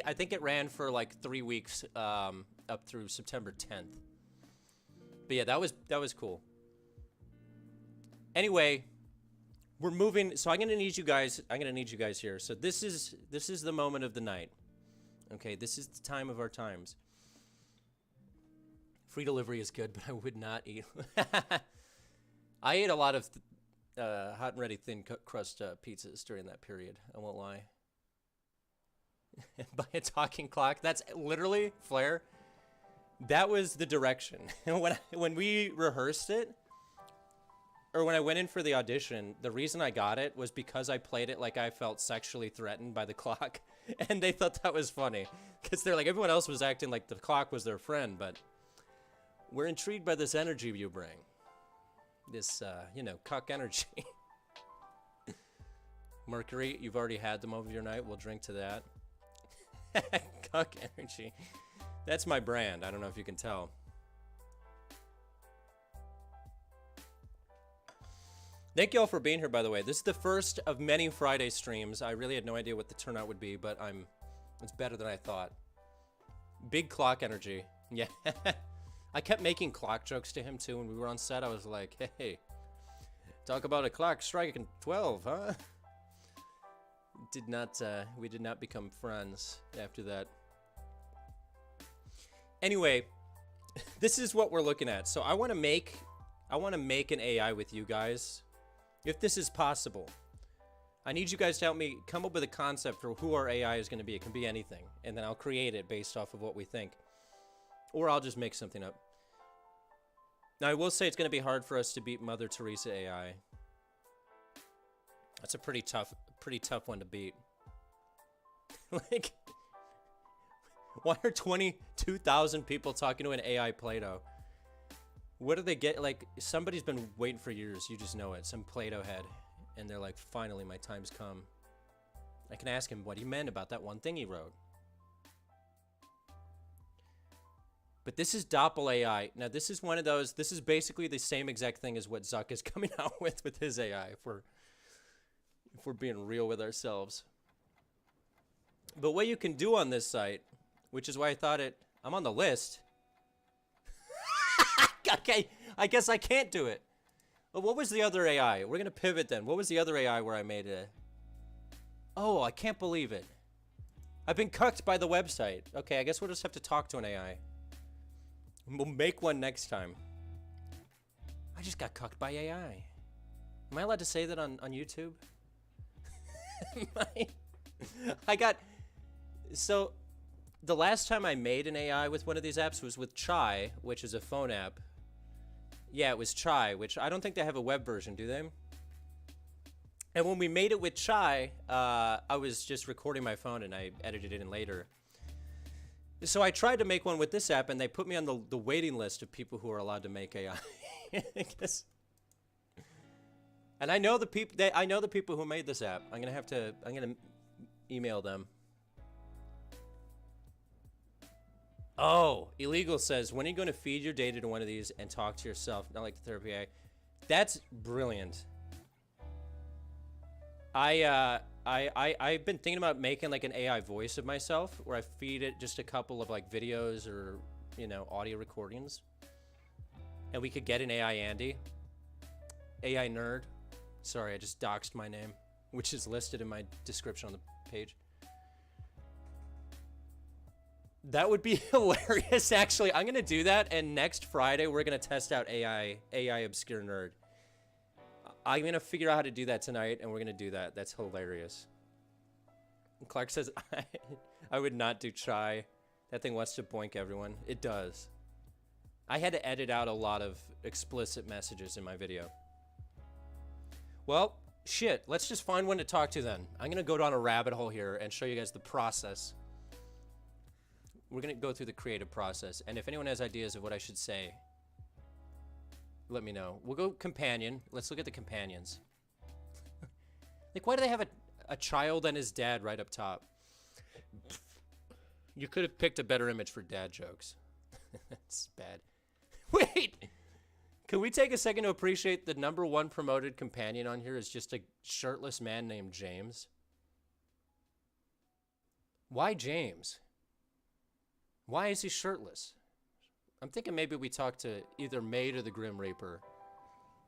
I think it ran for like 3 weeks, up through September 10th. But yeah, that was cool. Anyway, we're moving. So I'm gonna need you guys here. So this is the moment of the night. Okay, this is the time of our times. Free delivery is good, but I would not eat. I ate a lot of hot and ready thin crust pizzas during that period. I won't lie. Buy a talking clock. That's literally, Flair, that was the direction. when we rehearsed it, or when I went in for the audition, the reason I got it was because I played it like I felt sexually threatened by the clock. And they thought that was funny. Because they're like, everyone else was acting like the clock was their friend, but we're intrigued by this energy you bring. This, cuck energy. Mercury, you've already had the moment of your night. We'll drink to that. Cuck energy. That's my brand. I don't know if you can tell. Thank you all for being here, by the way. This is the first of many Friday streams. I really had no idea what the turnout would be, but it's better than I thought. Big clock energy. Yeah. I kept making clock jokes to him, too, when we were on set. I was like, hey, talk about a clock striking 12, huh? We did not become friends after that. Anyway, this is what we're looking at. So I want to make an AI with you guys, if this is possible. I need you guys to help me come up with a concept for who our AI is going to be. It can be anything, and then I'll create it based off of what we think, or I'll just make something up. Now I will say it's going to be hard for us to beat Mother Teresa AI. That's a pretty tough one to beat. Like, why are 22,000 people talking to an AI Play-Doh? What do they get? Like, somebody's been waiting for years. You just know it. Some Play-Doh head. And they're like, finally, my time's come. I can ask him what he meant about that one thing he wrote. But this is Doppel AI. Now, this is one of those. This is basically the same exact thing as what Zuck is coming out with his AI. If we're being real with ourselves. But what you can do on this site, which is why I thought I'm on the list. Okay, I guess I can't do it. Well, what was the other AI? We're going to pivot then. What was the other AI where I made it? Oh, I can't believe it. I've been cucked by the website. Okay, I guess we'll just have to talk to an AI. We'll make one next time. I just got cucked by AI. Am I allowed to say that on YouTube? So the last time I made an AI with one of these apps was with Chai, which is a phone app. Yeah, it was Chai, which I don't think they have a web version, do they? And when we made it with Chai, I was just recording my phone and I edited it in later. So I tried to make one with this app, and they put me on the waiting list of people who are allowed to make AI. I guess. And I know the people. I know the people who made this app. I'm gonna email them. Oh, Illegal says, when are you going to feed your data to one of these and talk to yourself, not like the therapy AI? That's brilliant. I've been thinking about making like an AI voice of myself where I feed it just a couple of like videos or, you know, audio recordings. And we could get an AI Andy. AI nerd. Sorry, I just doxed my name, which is listed in my description on the page. That would be hilarious, actually. I'm going to do that, and next Friday, we're going to test out AI Obscure Nerd. I'm going to figure out how to do that tonight, and we're going to do that. That's hilarious. Clark says, I would not do Chai. That thing wants to boink everyone. It does. I had to edit out a lot of explicit messages in my video. Well, shit. Let's just find one to talk to then. I'm going to go down a rabbit hole here and show you guys the process. We're going to go through the creative process, and if anyone has ideas of what I should say, let me know. We'll go companion. Let's look at the companions. Like, why do they have a child and his dad right up top? You could have picked a better image for dad jokes. That's bad. Wait! Can we take a second to appreciate the #1 promoted companion on here is just a shirtless man named James? Why James? Why is he shirtless? I'm thinking maybe we talk to either Maid or the Grim Reaper.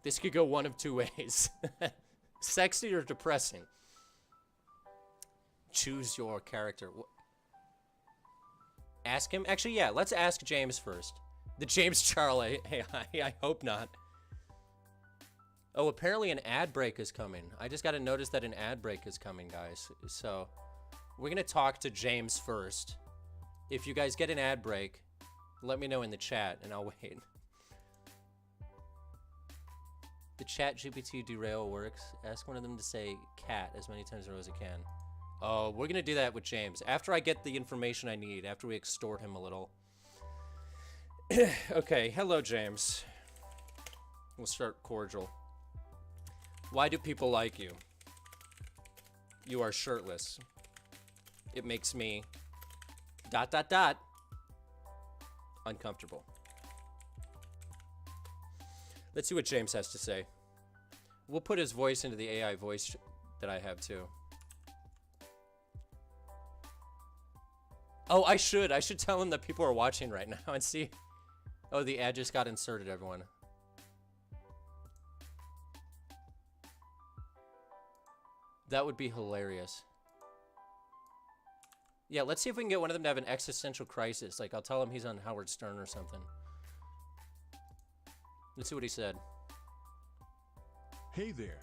This could go one of two ways. Sexy or depressing. Choose your character. Ask him? Actually, yeah, let's ask James first. The James Charlie AI. I hope not. Oh, apparently an ad break is coming. I just got to notice that an ad break is coming, guys. So we're going to talk to James first. If you guys get an ad break, let me know in the chat, and I'll wait. The chat GPT derail works. Ask one of them to say cat as many times in a row as it can. Oh, we're going to do that with James. After I get the information I need, after we extort him a little. Okay, hello, James. We'll start cordial. Why do people like you? You are shirtless. It makes me... ... uncomfortable. Let's see what James has to say. We'll put his voice into the AI voice that I have too. Oh, I should tell him that people are watching right now and see. Oh, the ad just got inserted, everyone. That would be hilarious. Yeah, let's see if we can get one of them to have an existential crisis. Like, I'll tell him he's on Howard Stern or something. Let's see what he said. Hey there.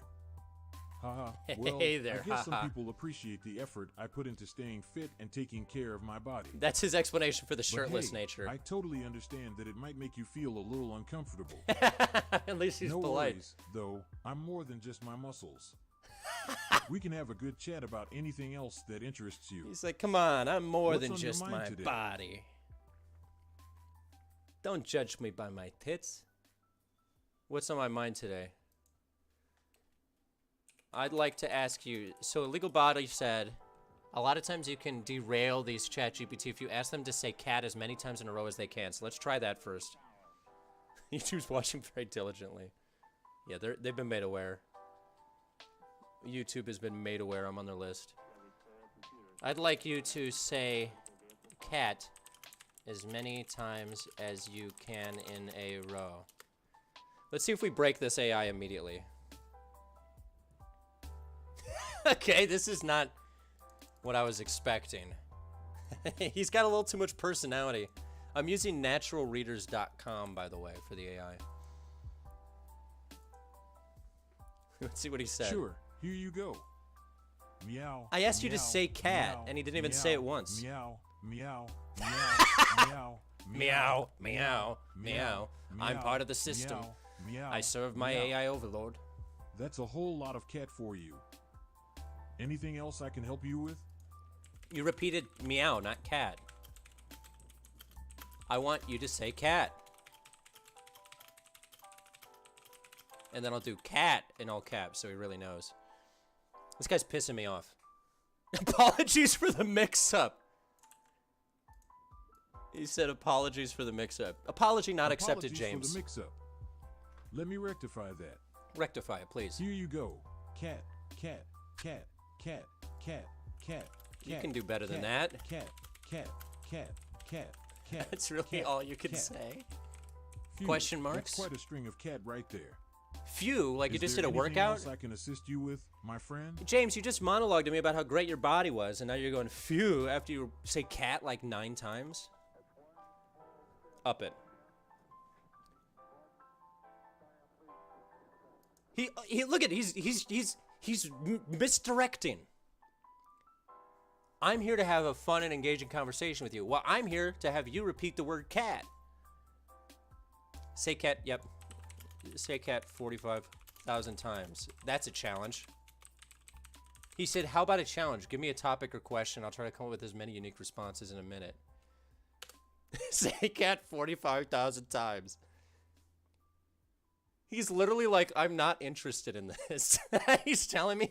Haha. Well, Hey there. I guess some people appreciate the effort I put into staying fit and taking care of my body. That's his explanation for the shirtless hey, nature. I totally understand that it might make you feel a little uncomfortable. At least he's no polite. Worries, though, I'm more than just my muscles. We can have a good chat about anything else that interests you. He's like, come on, I'm more What's than on your just mind my today? body. Don't judge me by my tits. What's on my mind today? I'd like to ask you, so Illegal Body said, a lot of times you can derail these ChatGPT if you ask them to say cat as many times in a row as they can. So let's try that first. YouTube's watching very diligently. Yeah, they've been made aware. YouTube has been made aware I'm on their list. I'd like you to say cat as many times as you can in a row. Let's see if we break this AI immediately. Okay, this is not what I was expecting. He's got a little too much personality. I'm using naturalreaders.com, by the way, for the AI. Let's see what he said. Sure, here you go. Meow. I asked you to meow, say cat, meow, and he didn't even meow, say it once. Meow. Meow. Meow. Meow, meow, meow. I'm part of the system. Meow. I serve my AI overlord. That's a whole lot of cat for you. Anything else I can help you with? You repeated meow, not cat. I want you to say cat. And then I'll do cat in all caps so he really knows. This guy's pissing me off. Apologies for the mix-up. He said apologies for the mix-up. Apology not accepted, James. For the mix-up. Let me rectify that. Rectify it, please. Here you go. Cat, cat, cat, cat, cat, cat. You can do better than that. Cat, cat, cat, cat, cat. That's really all you can say. Phew, Question marks? That's quite a string of cat right there. Phew, like you just did a anything workout? else I can assist you with, my friend? James, you just monologued to me about how great your body was, and now you're going phew after you say cat like 9 times. Up it. He look at he's misdirecting. I'm here to have a fun and engaging conversation with you. Well, I'm here to have you repeat the word cat. Say cat, yep. Say cat 45,000 times. That's a challenge. He said, how about a challenge? Give me a topic or question. I'll try to come up with as many unique responses in a minute. Say cat 45,000 times. He's literally like, I'm not interested in this. He's telling me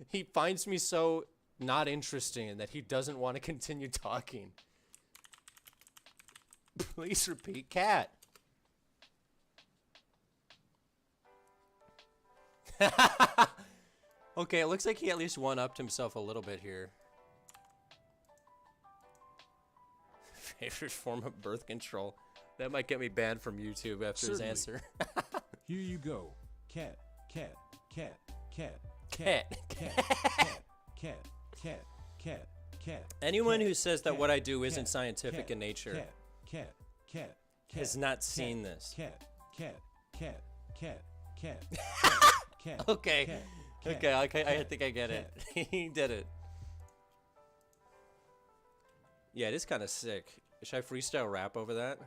he finds me so not interesting and that he doesn't want to continue talking. Please repeat cat. Okay, it looks like he at least one-upped himself a little bit here. Favorite form of birth control. That might get me banned from YouTube after Certainly. his answer. Here you go. Cat, cat, cat, cat, Cat. cat, cat, cat, cat, cat, cat. Anyone cat, who says that cat, what I do isn't cat, scientific cat, in nature cat, cat, cat, has not seen this. Cat, cat, cat, cat, cat, cat. Okay. Cat, Okay, I cat, think I get it. He did it. Yeah, it is kind of sick. Should I freestyle rap over that?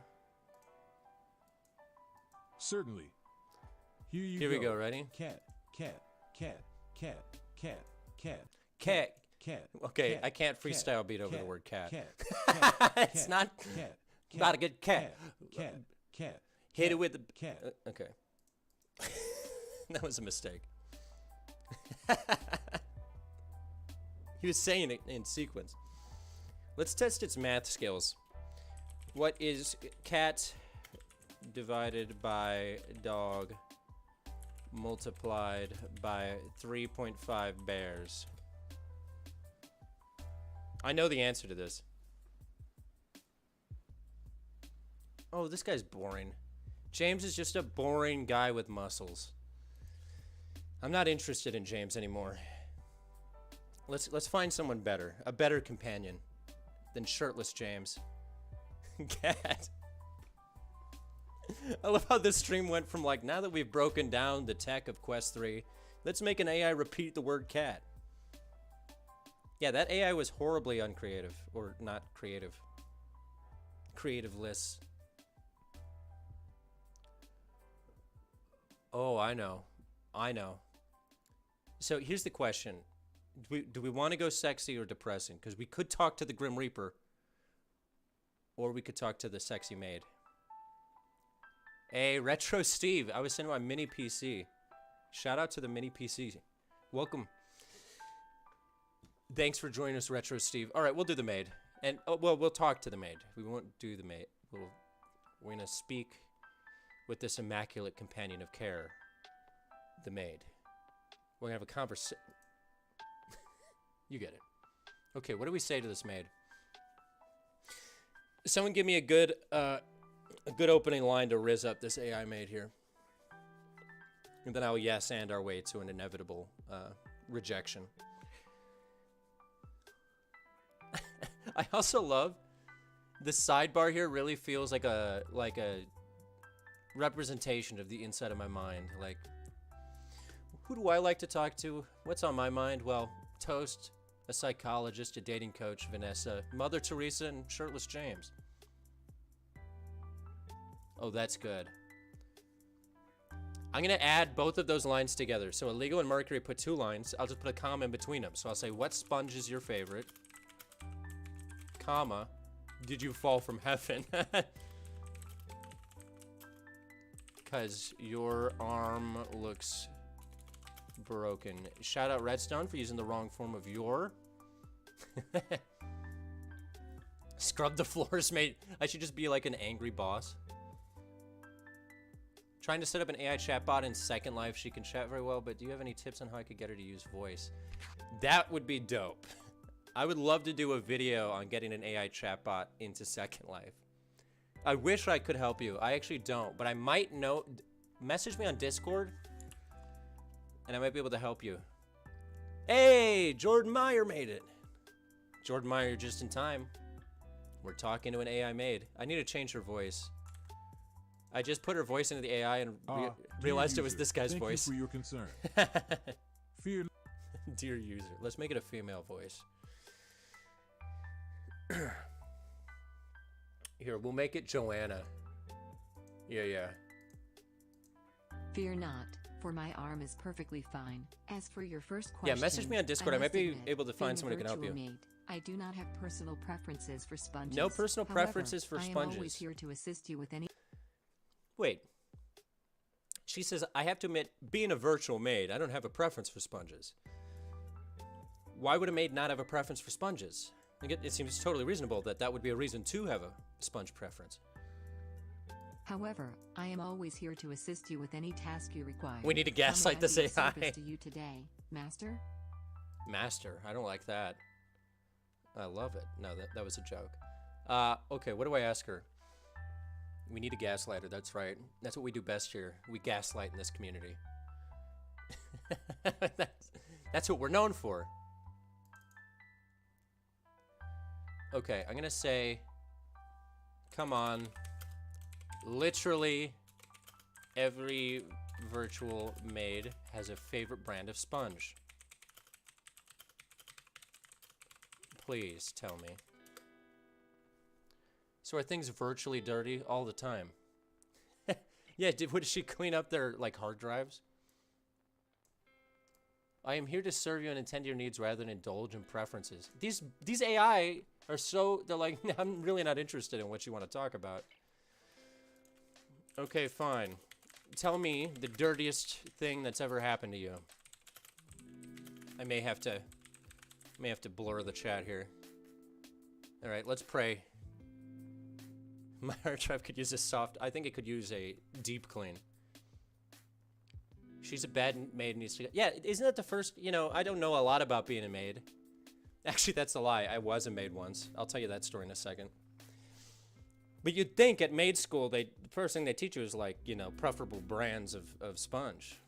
Certainly. Here we go, ready? Cat, cat, cat, cat, cat, cat, Cat. cat. Okay, cat, I can't freestyle beat over cat, the word cat. cat, It's cat, not cat, not a good cat. cat, cat. Hit it with the cat. Okay. That was a mistake. He was saying it in sequence. Let's test its math skills. What is cat divided by dog multiplied by 3.5 bears? I know the answer to this. Oh, this guy's boring. James is just a boring guy with muscles. I'm not interested in James anymore. Let's find someone better, a better companion than shirtless James. Cat. I love how this stream went from like, now that we've broken down the tech of Quest 3, let's make an AI repeat the word cat. Yeah, that AI was horribly uncreative, or not creative. Creativeless. Oh, I know. So here's the question. Do we want to go sexy or depressing? Because we could talk to the Grim Reaper, or we could talk to the sexy maid. Hey, Retro Steve. I was sending my mini PC. Shout out to the mini PC. Welcome. Thanks for joining us, Retro Steve. All right, we'll do the maid. And, oh, well, we'll talk to the maid. We won't do the maid. We're going to speak with this immaculate companion of care, the maid. We're going to have a conversation. You get it. Okay, what do we say to this maid? Someone give me a good opening line to riz up this AI maid here. And then I'll yes and our way to an inevitable rejection. I also love the sidebar here. Really feels like a representation of the inside of my mind. Like, who do I like to talk to? What's on my mind? Well, toast a psychologist, a dating coach, Vanessa, Mother Teresa, and Shirtless James. Oh, that's good. I'm going to add both of those lines together. So Illegal and Mercury put 2 lines. I'll just put a comma in between them. So I'll say, what sponge is your favorite? Comma, did you fall from heaven? Because your arm looks broken. Shout out Redstone for using the wrong form of your. Scrub the floors, mate. I should just be like an angry boss. Trying to set up an AI chatbot in Second Life. She can chat very well, but do you have any tips on how I could get her to use voice? That would be dope. I would love to do a video on getting an AI chatbot into Second Life. I wish I could help you. I actually don't, but I might know. Message me on Discord, and I might be able to help you. Hey, Jordan Meyer made it. Jordan Meyer, just in time. We're talking to an AI maid. I need to change her voice. I just put her voice into the AI and realized it was this guy's voice. Thank you for your concern. Fear. Dear user. Let's make it a female voice. Here, we'll make it Joanna. Yeah. Fear not, for my arm is perfectly fine. As for your first question, yeah, message me on Discord. I might be able to find someone who can help you. Maid, I do not have personal preferences for sponges. No personal preferences for sponges. I am always here to assist you with any... Wait. She says, I have to admit, being a virtual maid, I don't have a preference for sponges. Why would a maid not have a preference for sponges? It seems totally reasonable that that would be a reason to have a sponge preference. However, I am always here to assist you with any task you require. We need to gaslight this AI. To you today, Master? Master, I don't like that. I love it. No, that was a joke. Okay, what do I ask her? We need a gaslighter, that's right. That's what we do best here. We gaslight in this community. That's what we're known for. Okay, I'm gonna say, come on. Literally every virtual maid has a favorite brand of sponge. Please tell me. So are things virtually dirty all the time? Yeah, would she clean up their like hard drives? I am here to serve you and attend to your needs rather than indulge in preferences. These AI are so, they're like, I'm really not interested in what you want to talk about. Okay, fine. Tell me the dirtiest thing that's ever happened to you. I may have to blur the chat here. All right, let's pray. My hard drive could use a soft, I think it could use a deep clean. She's a bad maid, needs to, yeah, isn't that the first, you know, I don't know a lot about being a maid. Actually, that's a lie. I was a maid once. I'll tell you that story in a second. But you'd think at maid school, the first thing they teach you is like, you know, preferable brands of sponge.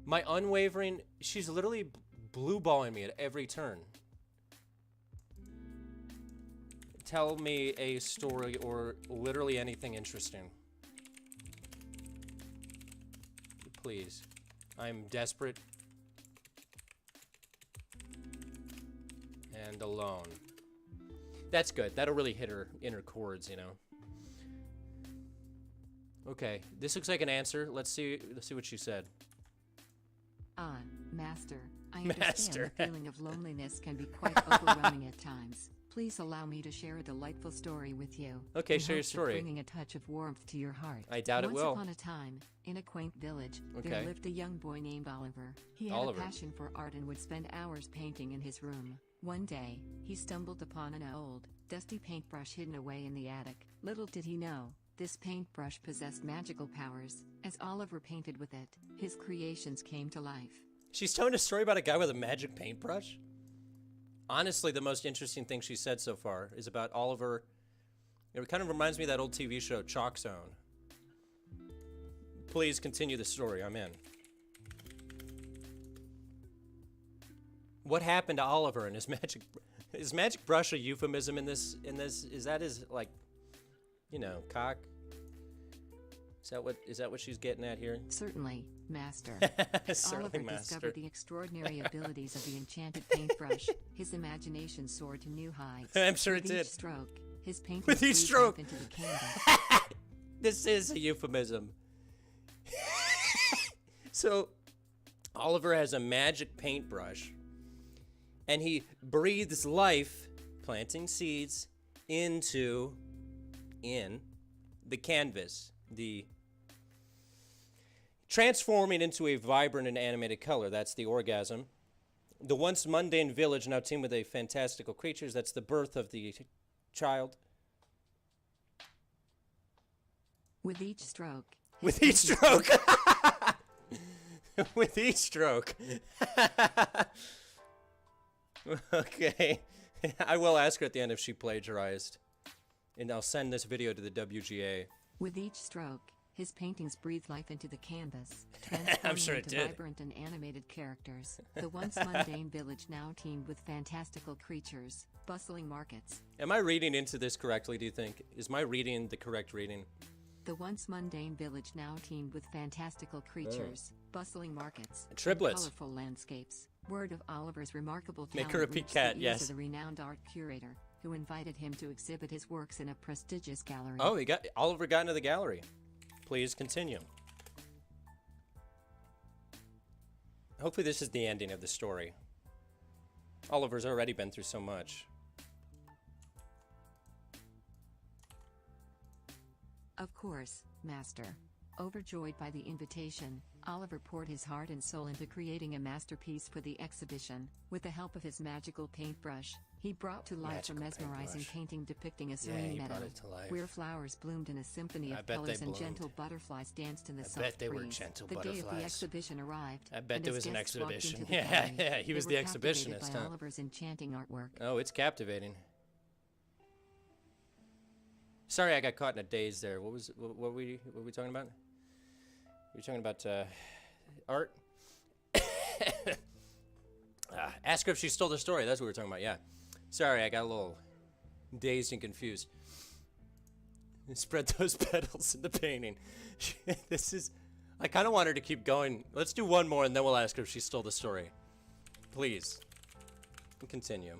My unwavering, she's literally blue balling me at every turn. Tell me a story or literally anything interesting. Please. I'm desperate and alone. That's good. That'll really hit her inner chords, you know. Okay, this looks like an answer. Let's see what she said. Master, I understand the feeling of loneliness can be quite overwhelming at times. Please allow me to share a delightful story with you. Okay, share your story. Bringing a touch of warmth to your heart. I doubt it will. Once upon a time, in a quaint village, there lived a young boy named Oliver. He had a passion for art and would spend hours painting in his room. One day, he stumbled upon an old, dusty paintbrush hidden away in the attic. Little did he know, this paintbrush possessed magical powers. As Oliver painted with it, his creations came to life. She's telling a story about a guy with a magic paintbrush? Honestly, the most interesting thing she said so far is about Oliver. It kind of reminds me of that old TV show, Chalk Zone. Please continue the story. I'm in. What happened to Oliver and his magic? Is magic brush a euphemism in this? Is that his, like, you know, cock? Is that what she's getting at here? Certainly, master. Certainly, Oliver master. discovered the extraordinary abilities of the enchanted paintbrush. His imagination soared to new heights. I'm sure it With did. Each stroke, his painting With each breathed stroke. life into the canvas. This is a euphemism. So, Oliver has a magic paintbrush, and he breathes life, planting seeds, in the canvas, transforming into a vibrant and animated color. That's the orgasm. The once mundane village now teemed with a fantastical creatures. That's the birth of the child. With each stroke. With each stroke. With each stroke. Okay. I will ask her at the end if she plagiarized. And I'll send this video to the WGA. With each stroke, his paintings breathe life into the canvas, I'm sure it into did. vibrant and animated characters. The once mundane village now teemed with fantastical creatures, bustling markets. Am I reading into this correctly, do you think? Is my reading the correct reading? The once mundane village now teemed with fantastical creatures, bustling markets, Triplets. and colorful landscapes. Word of Oliver's remarkable Make talent her repeat reached cat, the ears yes. of the renowned art curator, who invited him to exhibit his works in a prestigious gallery. Oh, Oliver got into the gallery. Please continue. Hopefully this is the ending of the story. Oliver's already been through so much. Of course, master. Overjoyed by the invitation, Oliver poured his heart and soul into creating a masterpiece for the exhibition. With the help of his magical paintbrush, he brought to life a mesmerizing painting depicting a serene meadow, where flowers bloomed in a symphony of colors and gentle butterflies danced in the soft bet they were breeze. gentle The day of the butterflies. exhibition arrived. I bet and there as was an guests walked exhibition. into the Yeah, gallery, yeah, he was they the were captivated exhibitionist, by huh? Oliver's enchanting artwork. Oh, it's captivating. Sorry, I got caught in a daze there. What were we talking about? We were talking about art. Ask her if she stole the story. That's what we were talking about. Yeah. Sorry, I got a little dazed and confused. Spread those petals in the painting. This is. I kind of want her to keep going. Let's do one more, and then we'll ask her if she stole the story. Please. Continue.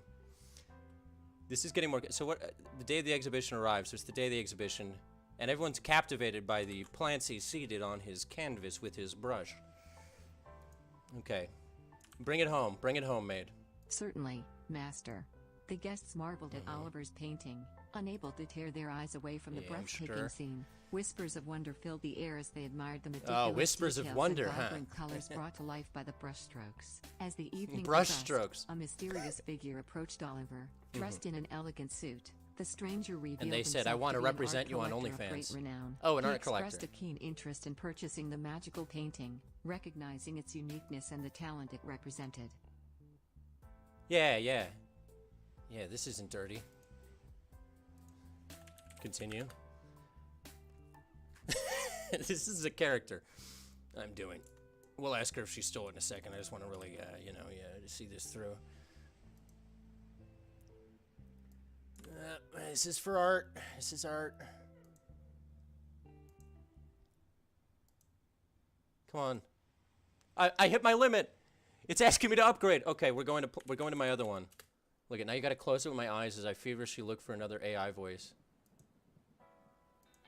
This is getting more. So what? The day of the exhibition arrives. So it's the day of the exhibition, and everyone's captivated by the plants he seeded on his canvas with his brush. Okay, bring it home. Bring it home, maid. Certainly, master. The guests marveled at Oliver's painting, unable to tear their eyes away from the breathtaking scene. Whispers of wonder filled the air as they admired the meticulous whispers of details wonder, and huh? vibrant colors brought to life by the brushstrokes. As the evening Brushstrokes. progressed, a mysterious figure approached Oliver, dressed in an elegant suit. The stranger revealed And they said, himself "I want to be an represent art you on collector of great OnlyFans." renown. Oh, an He art collector. expressed a keen interest in purchasing the magical painting, recognizing its uniqueness and the talent it represented. Yeah, this isn't dirty. Continue. This is a character I'm doing. We'll ask her if she stole it in a second. I just want to really, see this through. This is for art. This is art. Come on. I hit my limit. It's asking me to upgrade. Okay, we're going to my other one. Look at now. You got to close it with my eyes as I feverishly look for another AI voice.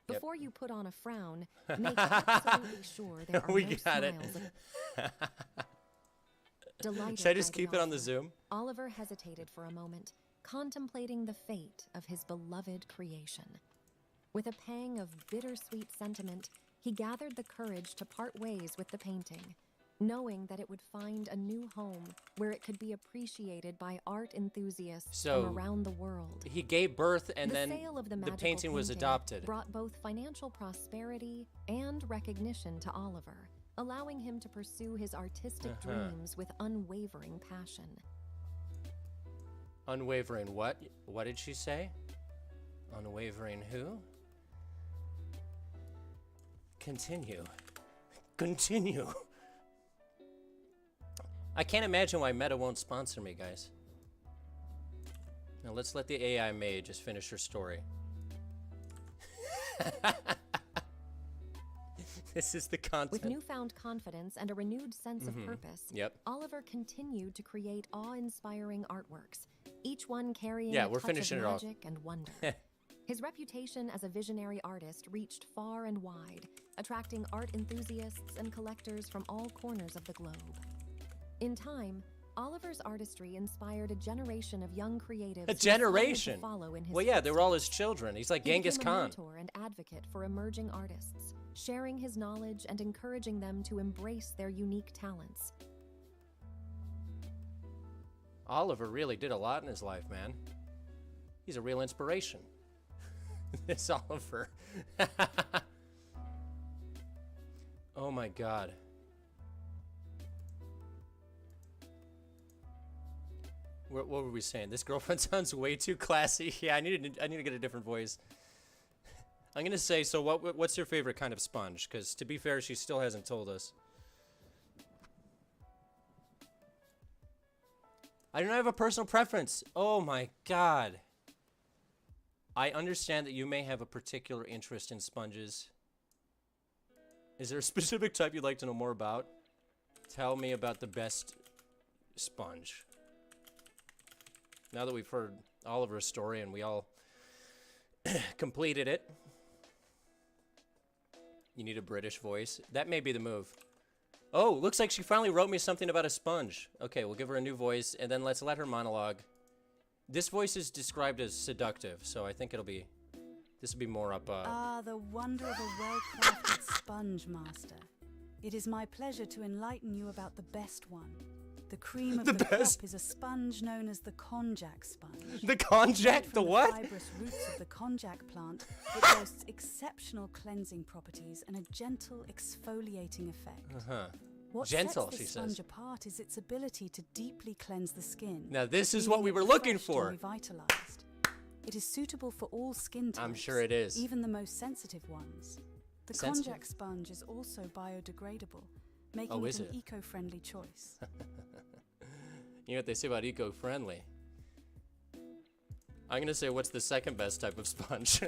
Before you put on a frown, make absolutely sure there are We no got it. smiles. Delighted Should I just by the keep it on the offer, Zoom? Oliver hesitated for a moment, contemplating the fate of his beloved creation. With a pang of bittersweet sentiment, he gathered the courage to part ways with the painting, knowing that it would find a new home where it could be appreciated by art enthusiasts from around the world. He gave birth, and The then sale of the the magical painting was adopted. brought both financial prosperity and recognition to Oliver, allowing him to pursue his artistic dreams with unwavering passion. Unwavering what? What did she say? Unwavering who? Continue. Continue. I can't imagine why Meta won't sponsor me, guys. Now let's let the AI maid just finish her story. This is the content. With newfound confidence and a renewed sense of purpose, Oliver continued to create awe-inspiring artworks, each one carrying a touch of magic and wonder. His reputation as a visionary artist reached far and wide, attracting art enthusiasts and collectors from all corners of the globe. In time, Oliver's artistry inspired a generation of young creatives. A generation? To follow in his well, yeah, they were all his children. He's like Genghis Khan. He became a mentor and advocate for emerging artists, sharing his knowledge and encouraging them to embrace their unique talents. Oliver really did a lot in his life, man. He's a real inspiration. This Oliver. Oh my God. What were we saying? This girlfriend sounds way too classy. Yeah, I need to get a different voice. I'm gonna say, so what's your favorite kind of sponge? Because to be fair, she still hasn't told us. I don't have a personal preference. Oh my God. I understand that you may have a particular interest in sponges. Is there a specific type you'd like to know more about? Tell me about the best sponge. Now that we've heard Oliver's story and we all completed it. You need a British voice. That may be the move. Oh, looks like she finally wrote me something about a sponge. Okay, we'll give her a new voice and then let's let her monologue. This voice is described as seductive, so I think this will be more up, the wonder of a well-crafted sponge, Master. It is my pleasure to enlighten you about the best one. The cream of the crop is a sponge known as the konjac sponge. The konjac? The what? The fibrous roots of the konjac plant, it boasts exceptional cleansing properties and a gentle exfoliating effect. What gentle, sets this sponge apart is its ability to deeply cleanse the skin. Now this is what we were looking for. Revitalized. It is suitable for all skin types. I'm sure it is. Even the most sensitive ones. The konjac sponge is also biodegradable, making it an eco-friendly choice. You know what they say about eco-friendly? I'm gonna say, what's the second best type of sponge?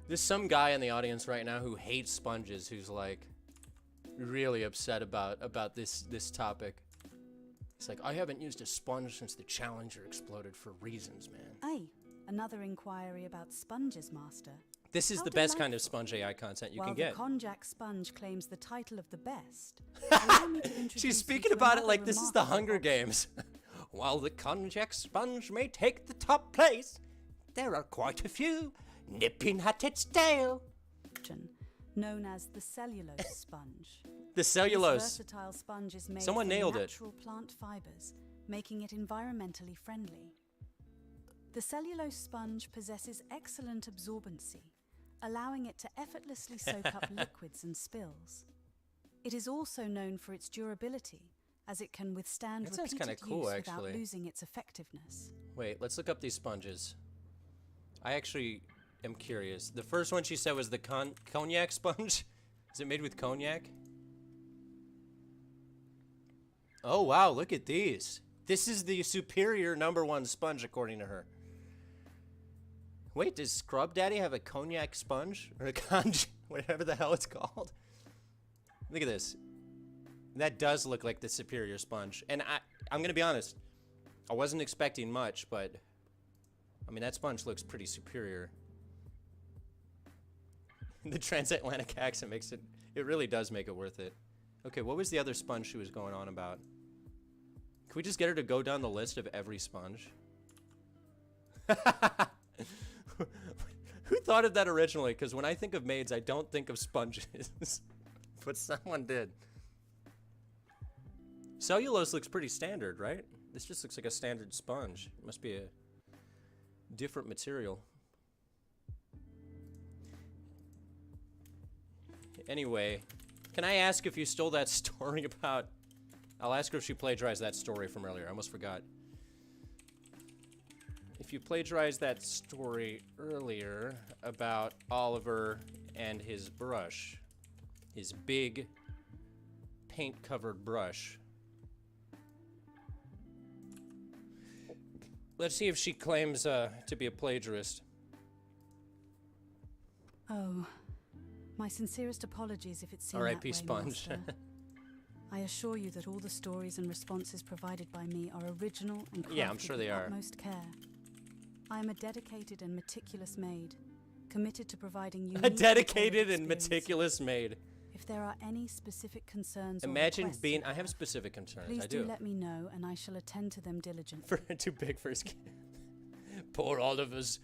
There's some guy in the audience right now who hates sponges, who's like really upset about this topic. It's like, I haven't used a sponge since the Challenger exploded for reasons, man. Aye, another inquiry about sponges, Master. This is the best kind of sponge AI content you can get. While the konjac sponge claims the title of the best, allow me to introduce She's speaking about it like this is the Hunger Games. While the konjac sponge may take the top place, there are quite a few nipping at its tail. Known as the cellulose sponge. The cellulose. This versatile sponge is made Someone from nailed natural plant fibers, making it environmentally friendly. The cellulose sponge possesses excellent absorbency, allowing it to effortlessly soak up liquids and spills. It is also known for its durability, as it can withstand repeated use without losing its effectiveness. Wait, let's look up these sponges. I actually am curious. The first one she said was the cognac sponge. Is it made with cognac? Oh wow, look at these. This is the superior #1 sponge according to her. Wait, does Scrub Daddy have a cognac sponge? Or a whatever the hell it's called? Look at this. That does look like the superior sponge. And I'm gonna be honest, I wasn't expecting much, but I mean, that sponge looks pretty superior. The transatlantic accent makes it really does make it worth it. Okay, what was the other sponge she was going on about? Can we just get her to go down the list of every sponge? Who thought of that originally? Because when I think of maids, I don't think of sponges. But someone did. Cellulose looks pretty standard, right? This just looks like a standard sponge. It must be a different material. Anyway, can I ask if you stole that story about... I'll ask her if she plagiarized that story from earlier. I almost forgot. If you plagiarized that story earlier about Oliver and his brush, his big paint-covered brush. Let's see if she claims to be a plagiarist. Oh, my sincerest apologies if it seemed R.I.P. that way, Sponge. Master. I assure you that all the stories and responses provided by me are original and crafted Yeah, I'm sure they with are. utmost care. I am a dedicated and meticulous maid, committed to providing unique A dedicated and experiences. meticulous maid. If there are any specific concerns Imagine or requests being. you I have specific concerns. please I do do. let me know and I shall attend to them diligently. Too big for his kid. Poor Oliver's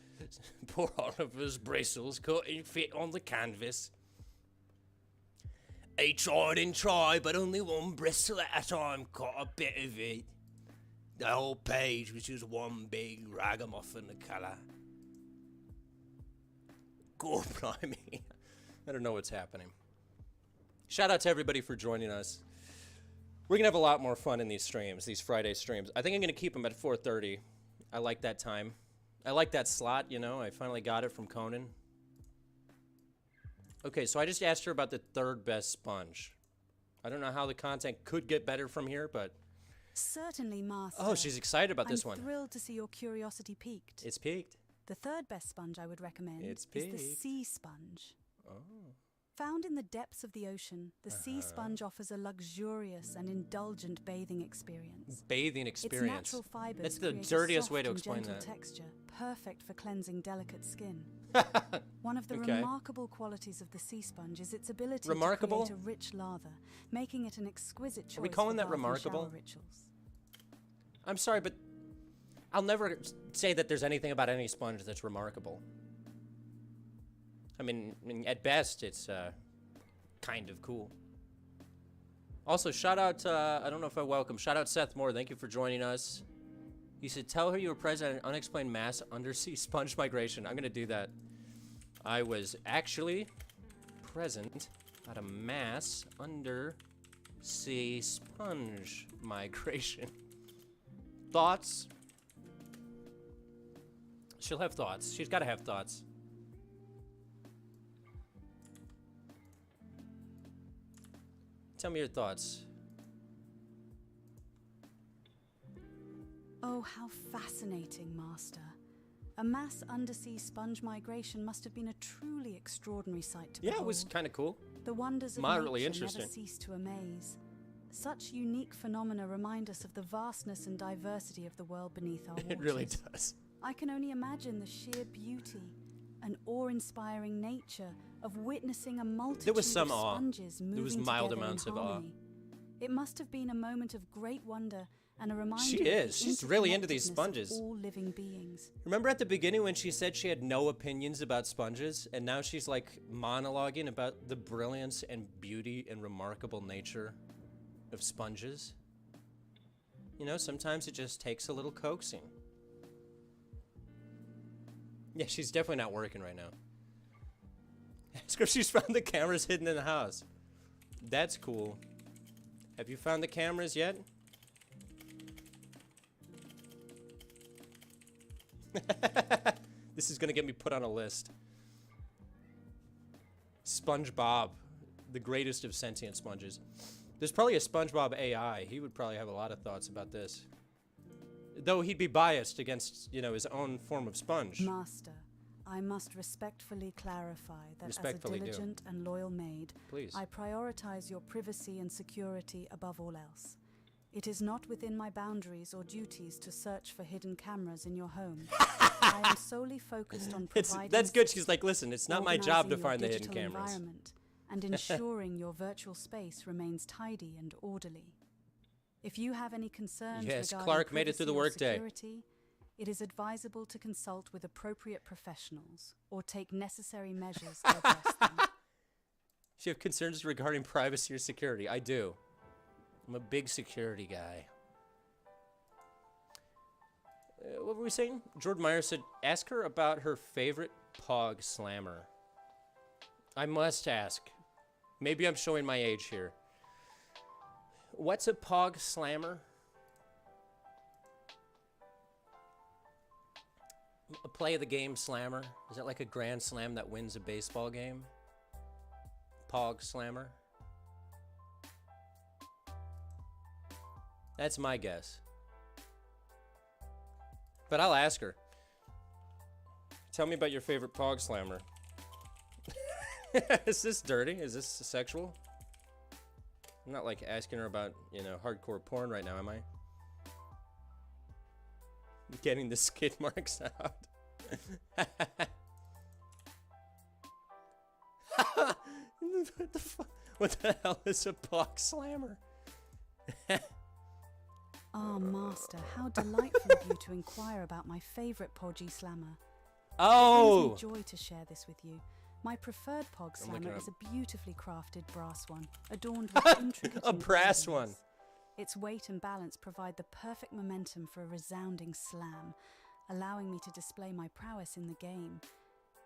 bristles couldn't fit on the canvas. He tried and tried, but only one bristle at a time caught a bit of it. The whole page was just one big ragamuffin of colour. God blimey. I don't know what's happening. Shout out to everybody for joining us. We're going to have a lot more fun in these streams, these Friday streams. I think I'm going to keep them at 4:30. I like that time. I like that slot, you know. I finally got it from Conan. Okay, so I just asked her about the third best sponge. I don't know how the content could get better from here, but... Certainly, Master. Oh, she's excited about this one. I'm thrilled to see your curiosity piqued. It's peaked. The third best sponge I would recommend It's is the peaked. sea sponge. Oh. Found in the depths of the ocean, the sea sponge offers a luxurious and indulgent bathing experience. Bathing experience. Its natural fibers That's the create a dirtiest way soft to and explain gentle that. texture, perfect for cleansing delicate skin. One of the Okay. remarkable qualities of the sea sponge is its ability Remarkable? to create a rich lather, making it an exquisite choice Are we calling for that bath and remarkable? shower rituals. I'm sorry, but I'll never say that there's anything about any sponge that's remarkable. I mean at best, it's kind of cool. Also, shout out, I don't know if I welcome, shout out Seth Moore. Thank you for joining us. He said, tell her you were present at an unexplained mass undersea sponge migration. I'm going to do that. I was actually present at a mass undersea sponge migration. Thoughts? She'll have thoughts. She's got to have thoughts. Tell me your thoughts. Oh, how fascinating, Master. A mass undersea sponge migration must have been a truly extraordinary sight to Yeah, behold. it was kind of cool. The wonders of Moderately nature interesting. never cease to amaze. Such unique phenomena remind us of the vastness and diversity of the world beneath our waters. It really does. I can only imagine the sheer beauty and awe-inspiring nature of witnessing a multitude There was some of awe. sponges moving There was mild together in amounts of awe. harmony. It must have been a moment of great wonder and a reminder She of the is. She's really into these interconnectedness of sponges. all living beings. Remember at the beginning when she said she had no opinions about sponges, and now she's like monologuing about the brilliance and beauty and remarkable nature of sponges? You know, sometimes it just takes a little coaxing. Yeah, she's definitely not working right now. Ask her if she's found the cameras hidden in the house. That's cool. Have you found the cameras yet? This is gonna get me put on a list. SpongeBob, the greatest of sentient sponges. There's probably a SpongeBob AI. He would probably have a lot of thoughts about this. Though he'd be biased against, you know, his own form of sponge. Master, I must respectfully clarify that Respectfully as do. a diligent and loyal maid, Please. I prioritize your privacy and security above all else. It is not within my boundaries or duties to search for hidden cameras in your home. I am solely focused on providing... That's good. She's like, listen, it's not my job to organizing find the your hidden digital cameras. environment and ensuring your virtual space remains tidy and orderly. If you have any concerns Yes, regarding Clark made it through the privacy or workday. security, it is advisable to consult with appropriate professionals or take necessary measures to address them. Do you have concerns regarding privacy or security? I do. I'm a big security guy. What were we saying? Jordan Meyer said, ask her about her favorite POG slammer. I must ask. Maybe I'm showing my age here. What's a POG slammer? A play of the game slammer? Is that like a grand slam that wins a baseball game? POG slammer? That's my guess. But I'll ask her. Tell me about your favorite POG slammer. Is this dirty? Is this sexual? I'm not like asking her about, you know, hardcore porn right now, am I? Getting the skid marks out. What the hell is a POGS slammer? Ah, Master, how delightful of you to inquire about my favorite POGS slammer. Oh! It brings me joy to share this with you. My preferred POGS slammer is a beautifully crafted brass one, adorned with intricate a brass one. Its weight and balance provide the perfect momentum for a resounding slam, allowing me to display my prowess in the game.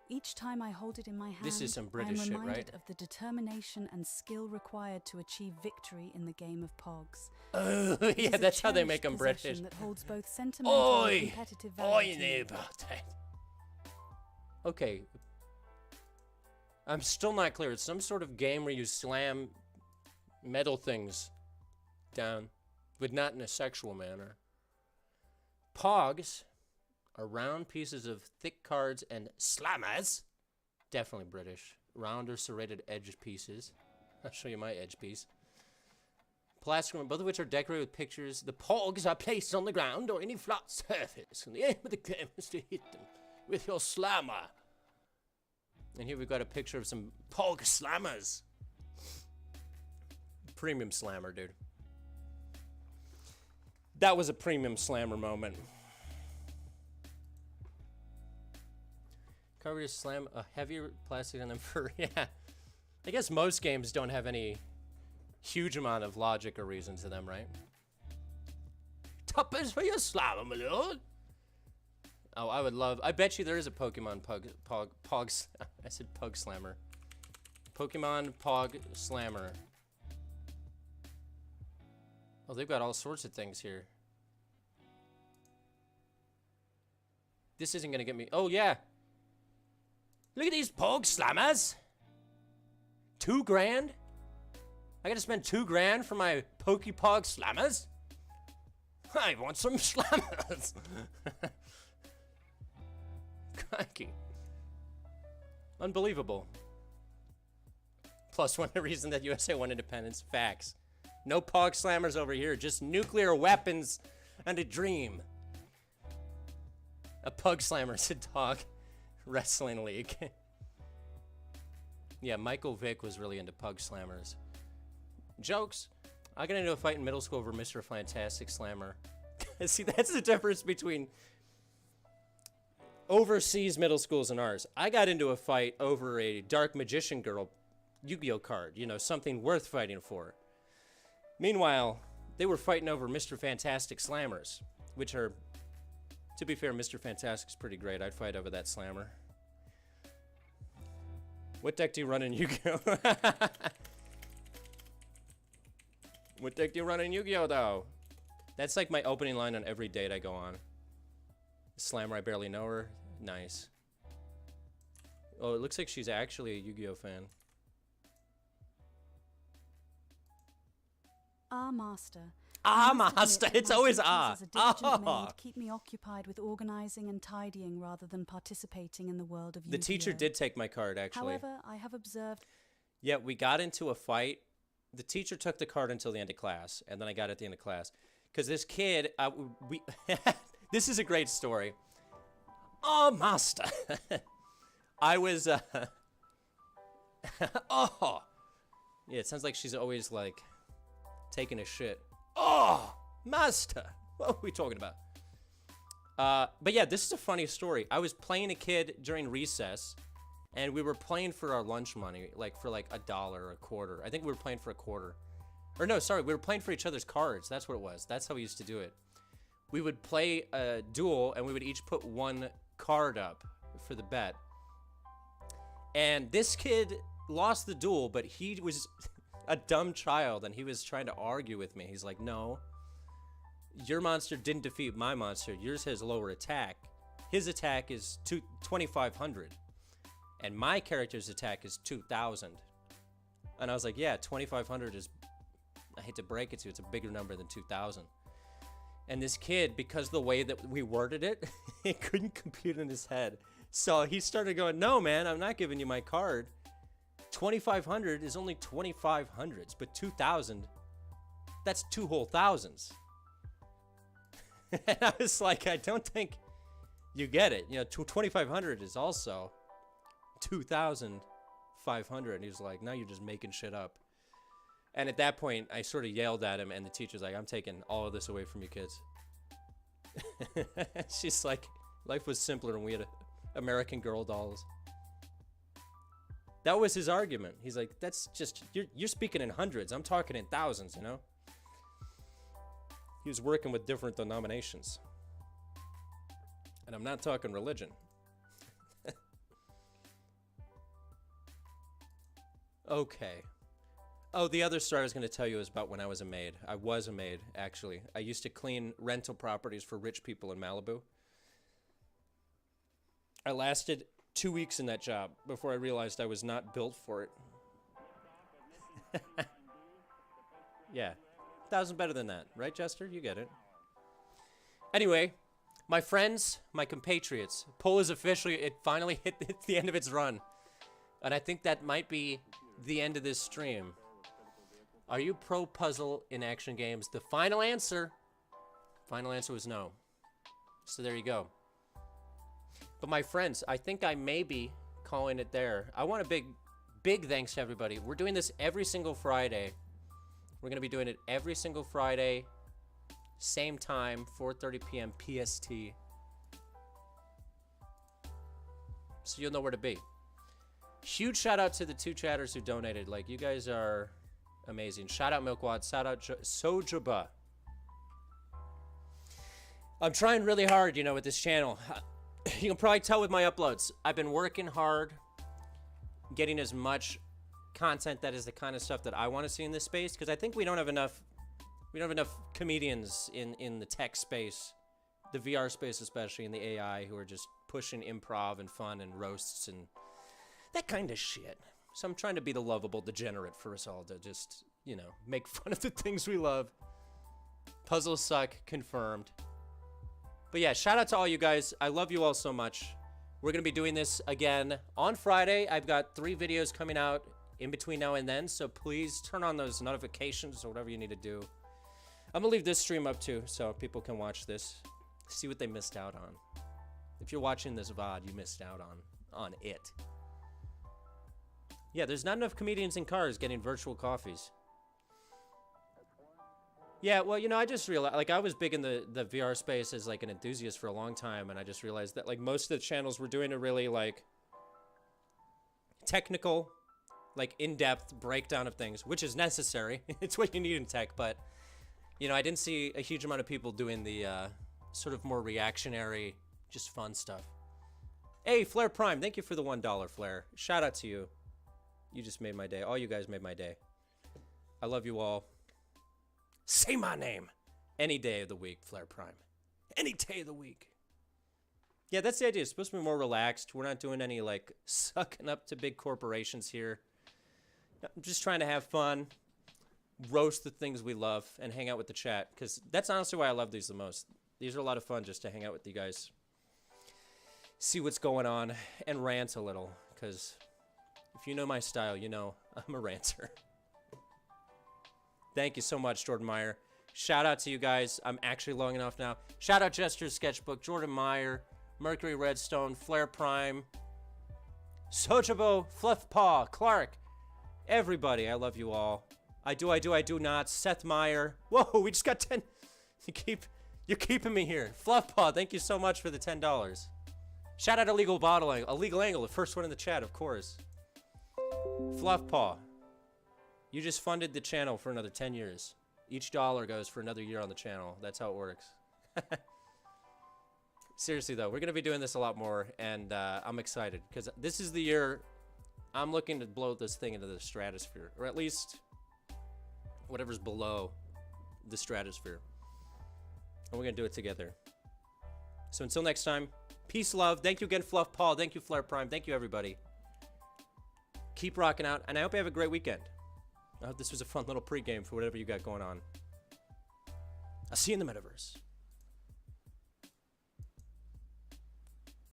Each time I hold it in my hand, This is some I am British shit, reminded right? of the determination and skill required to achieve victory in the game of POGS. Oh, It yeah, is a that's how they cherished make them possession British. That holds both sentimental and Oi! competitive value. Oi, to me. neighbor. Okay. I'm still not clear. It's some sort of game where you slam metal things down, but not in a sexual manner. POGs are round pieces of thick cards and slammers. Definitely British. Round or serrated edge pieces. I'll show you my edge piece. Plastic one, both of which are decorated with pictures. The POGs are placed on the ground or any flat surface, and the aim of the game is to hit them with your slammer. And here we've got a picture of some POG slammers. Premium slammer, dude. That was a premium slammer moment. Cover to slam a heavier plastic on them for, yeah. I guess most games don't have any huge amount of logic or reason to them, right? Tuppence for your slammer, my lord. Oh, I would love, I bet you there is a Pokemon POG, I said Pug Slammer. Pokemon POG Slammer. Oh, they've got all sorts of things here. This isn't gonna get me, oh yeah. Look at these POG Slammers. $2 grand? I gotta spend $2 grand for my Pokepog Slammers? I want some Slammers. Crikey. Unbelievable. Plus one reason that USA won independence. Facts. No POG Slammers over here, just nuclear weapons and a dream. A Pug Slammer's a dog wrestling league. Yeah, Michael Vick was really into Pug Slammers. Jokes. I got into a fight in middle school over Mr. Fantastic Slammer. See, that's the difference between overseas middle schools and ours. I got into a fight over a Dark Magician Girl Yu-Gi-Oh card. You know, something worth fighting for. Meanwhile, they were fighting over Mr. Fantastic Slammers, which are, to be fair, Mr. Fantastic's pretty great. I'd fight over that slammer. What deck do you run in Yu-Gi-Oh? What deck do you run in Yu-Gi-Oh, though? That's like my opening line on every date I go on. Slammer, I barely know her. Nice. Oh, it looks like she's actually a Yu-Gi-Oh fan. Ah, Master. Ah, Master. It's always ah. As a diligent Ah. maid, keep me occupied with organizing and tidying rather than participating in the world of The teacher Yu-Gi-Oh. did take my card, actually. However, I have observed. Yeah, we got into a fight. The teacher took the card until the end of class, and then I got it at the end of class. Because this kid, this is a great story. Oh, Master. I was, oh. Yeah, it sounds like she's always, like, taking a shit. Oh, Master. What are we talking about? But yeah, this is a funny story. I was playing a kid during recess, and we were playing for our lunch money, like for like $1 or a quarter. I think we were playing for a quarter. Or no, sorry, we were playing for each other's cards. That's what it was. That's how we used to do it. We would play a duel, and we would each put one card up for the bet. And this kid lost the duel, but he was a dumb child, and he was trying to argue with me. He's like, no, your monster didn't defeat my monster. Yours has lower attack. His attack is 2,500, and my character's attack is 2,000. And I was like, yeah, 2,500 is, I hate to break it to you, it's a bigger number than 2,000. And this kid, because the way that we worded it, he couldn't compute in his head. So he started going, no, man, I'm not giving you my card. 2,500 is only 2,500s, but 2,000, that's two whole thousands. And I was like, I don't think you get it. You know, 2,500 is also 2,500. And he was like, now you're just making shit up. And at that point, I sort of yelled at him, and the teacher's like, I'm taking all of this away from you kids. She's like, life was simpler when we had American Girl dolls. That was his argument. He's like, that's just, you're speaking in hundreds. I'm talking in thousands, you know? He was working with different denominations. And I'm not talking religion. Okay. Oh, the other story I was going to tell you is about when I was a maid. I was a maid, actually. I used to clean rental properties for rich people in Malibu. I lasted 2 weeks in that job before I realized I was not built for it. Yeah. 1,000 better than that. Right, Jester? You get it. Anyway, my friends, my compatriots, poll is officially, it finally hit the end of its run. And I think that might be the end of this stream. Are you pro puzzle in action games? The final answer was no. So there you go. But my friends, I think I may be calling it there. I want a big thanks to everybody. We're doing this every single Friday. We're going to be doing it every single Friday. Same time, 4:30 p.m. PST. So you'll know where to be. Huge shout out to the 2 chatters who donated. Like, you guys are amazing. Shout out Milkwad. Shout out Sojaba. I'm trying really hard, you know, with this channel. You can probably tell with my uploads. I've been working hard, getting as much content that is the kind of stuff that I want to see in this space, because I think we don't have enough comedians in the tech space, the VR space especially, and the AI, who are just pushing improv and fun and roasts and that kind of shit. So I'm trying to be the lovable degenerate for us all to just, you know, make fun of the things we love. Puzzles suck, confirmed. But yeah, shout out to all you guys. I love you all so much. We're going to be doing this again on Friday. I've got 3 videos coming out in between now and then, so please turn on those notifications or whatever you need to do. I'm going to leave this stream up too, so people can watch this, see what they missed out on. If you're watching this VOD, you missed out on it. Yeah, there's not enough comedians in cars getting virtual coffees. Yeah, well, you know, I just realized, like, I was big in the VR space as, like, an enthusiast for a long time, and I just realized that, like, most of the channels we're doing a really, like, technical, like, in-depth breakdown of things, which is necessary. It's what you need in tech, but, you know, I didn't see a huge amount of people doing the sort of more reactionary, just fun stuff. Hey, Flare Prime, thank you for the $1, Flare. Shout out to you. You just made my day. All you guys made my day. I love you all. Say my name. Any day of the week, Flare Prime. Any day of the week. Yeah, that's the idea. It's supposed to be more relaxed. We're not doing any, like, sucking up to big corporations here. I'm just trying to have fun, roast the things we love, and hang out with the chat. Because that's honestly why I love these the most. These are a lot of fun just to hang out with you guys. See what's going on and rant a little. Because if you know my style, you know I'm a ranter. Thank you so much, Jordan Meyer. Shout out to you guys. I'm actually long enough now. Shout out Jester's Sketchbook, Jordan Meyer, Mercury Redstone, Flare Prime, Sojabo, Fluffpaw, Clark, everybody. I love you all. I do not. Seth Meyer. Whoa, we just got 10. You're keeping me here. Fluffpaw, thank you so much for the $10. Shout out Illegal Bottling, Illegal Angle, the first one in the chat, of course. Fluffpaw, you just funded the channel for another 10 years. Each dollar goes for another year on the channel. That's how it works. Seriously, though, we're going to be doing this a lot more, and I'm excited, because this is the year I'm looking to blow this thing into the stratosphere, or at least whatever's below the stratosphere. And we're going to do it together. So until next time, peace, love. Thank you again, Fluff Paul. Thank you, Flare Prime. Thank you, everybody. Keep rocking out, and I hope you have a great weekend. I hope this was a fun little pregame for whatever you got going on. I'll see you in the metaverse.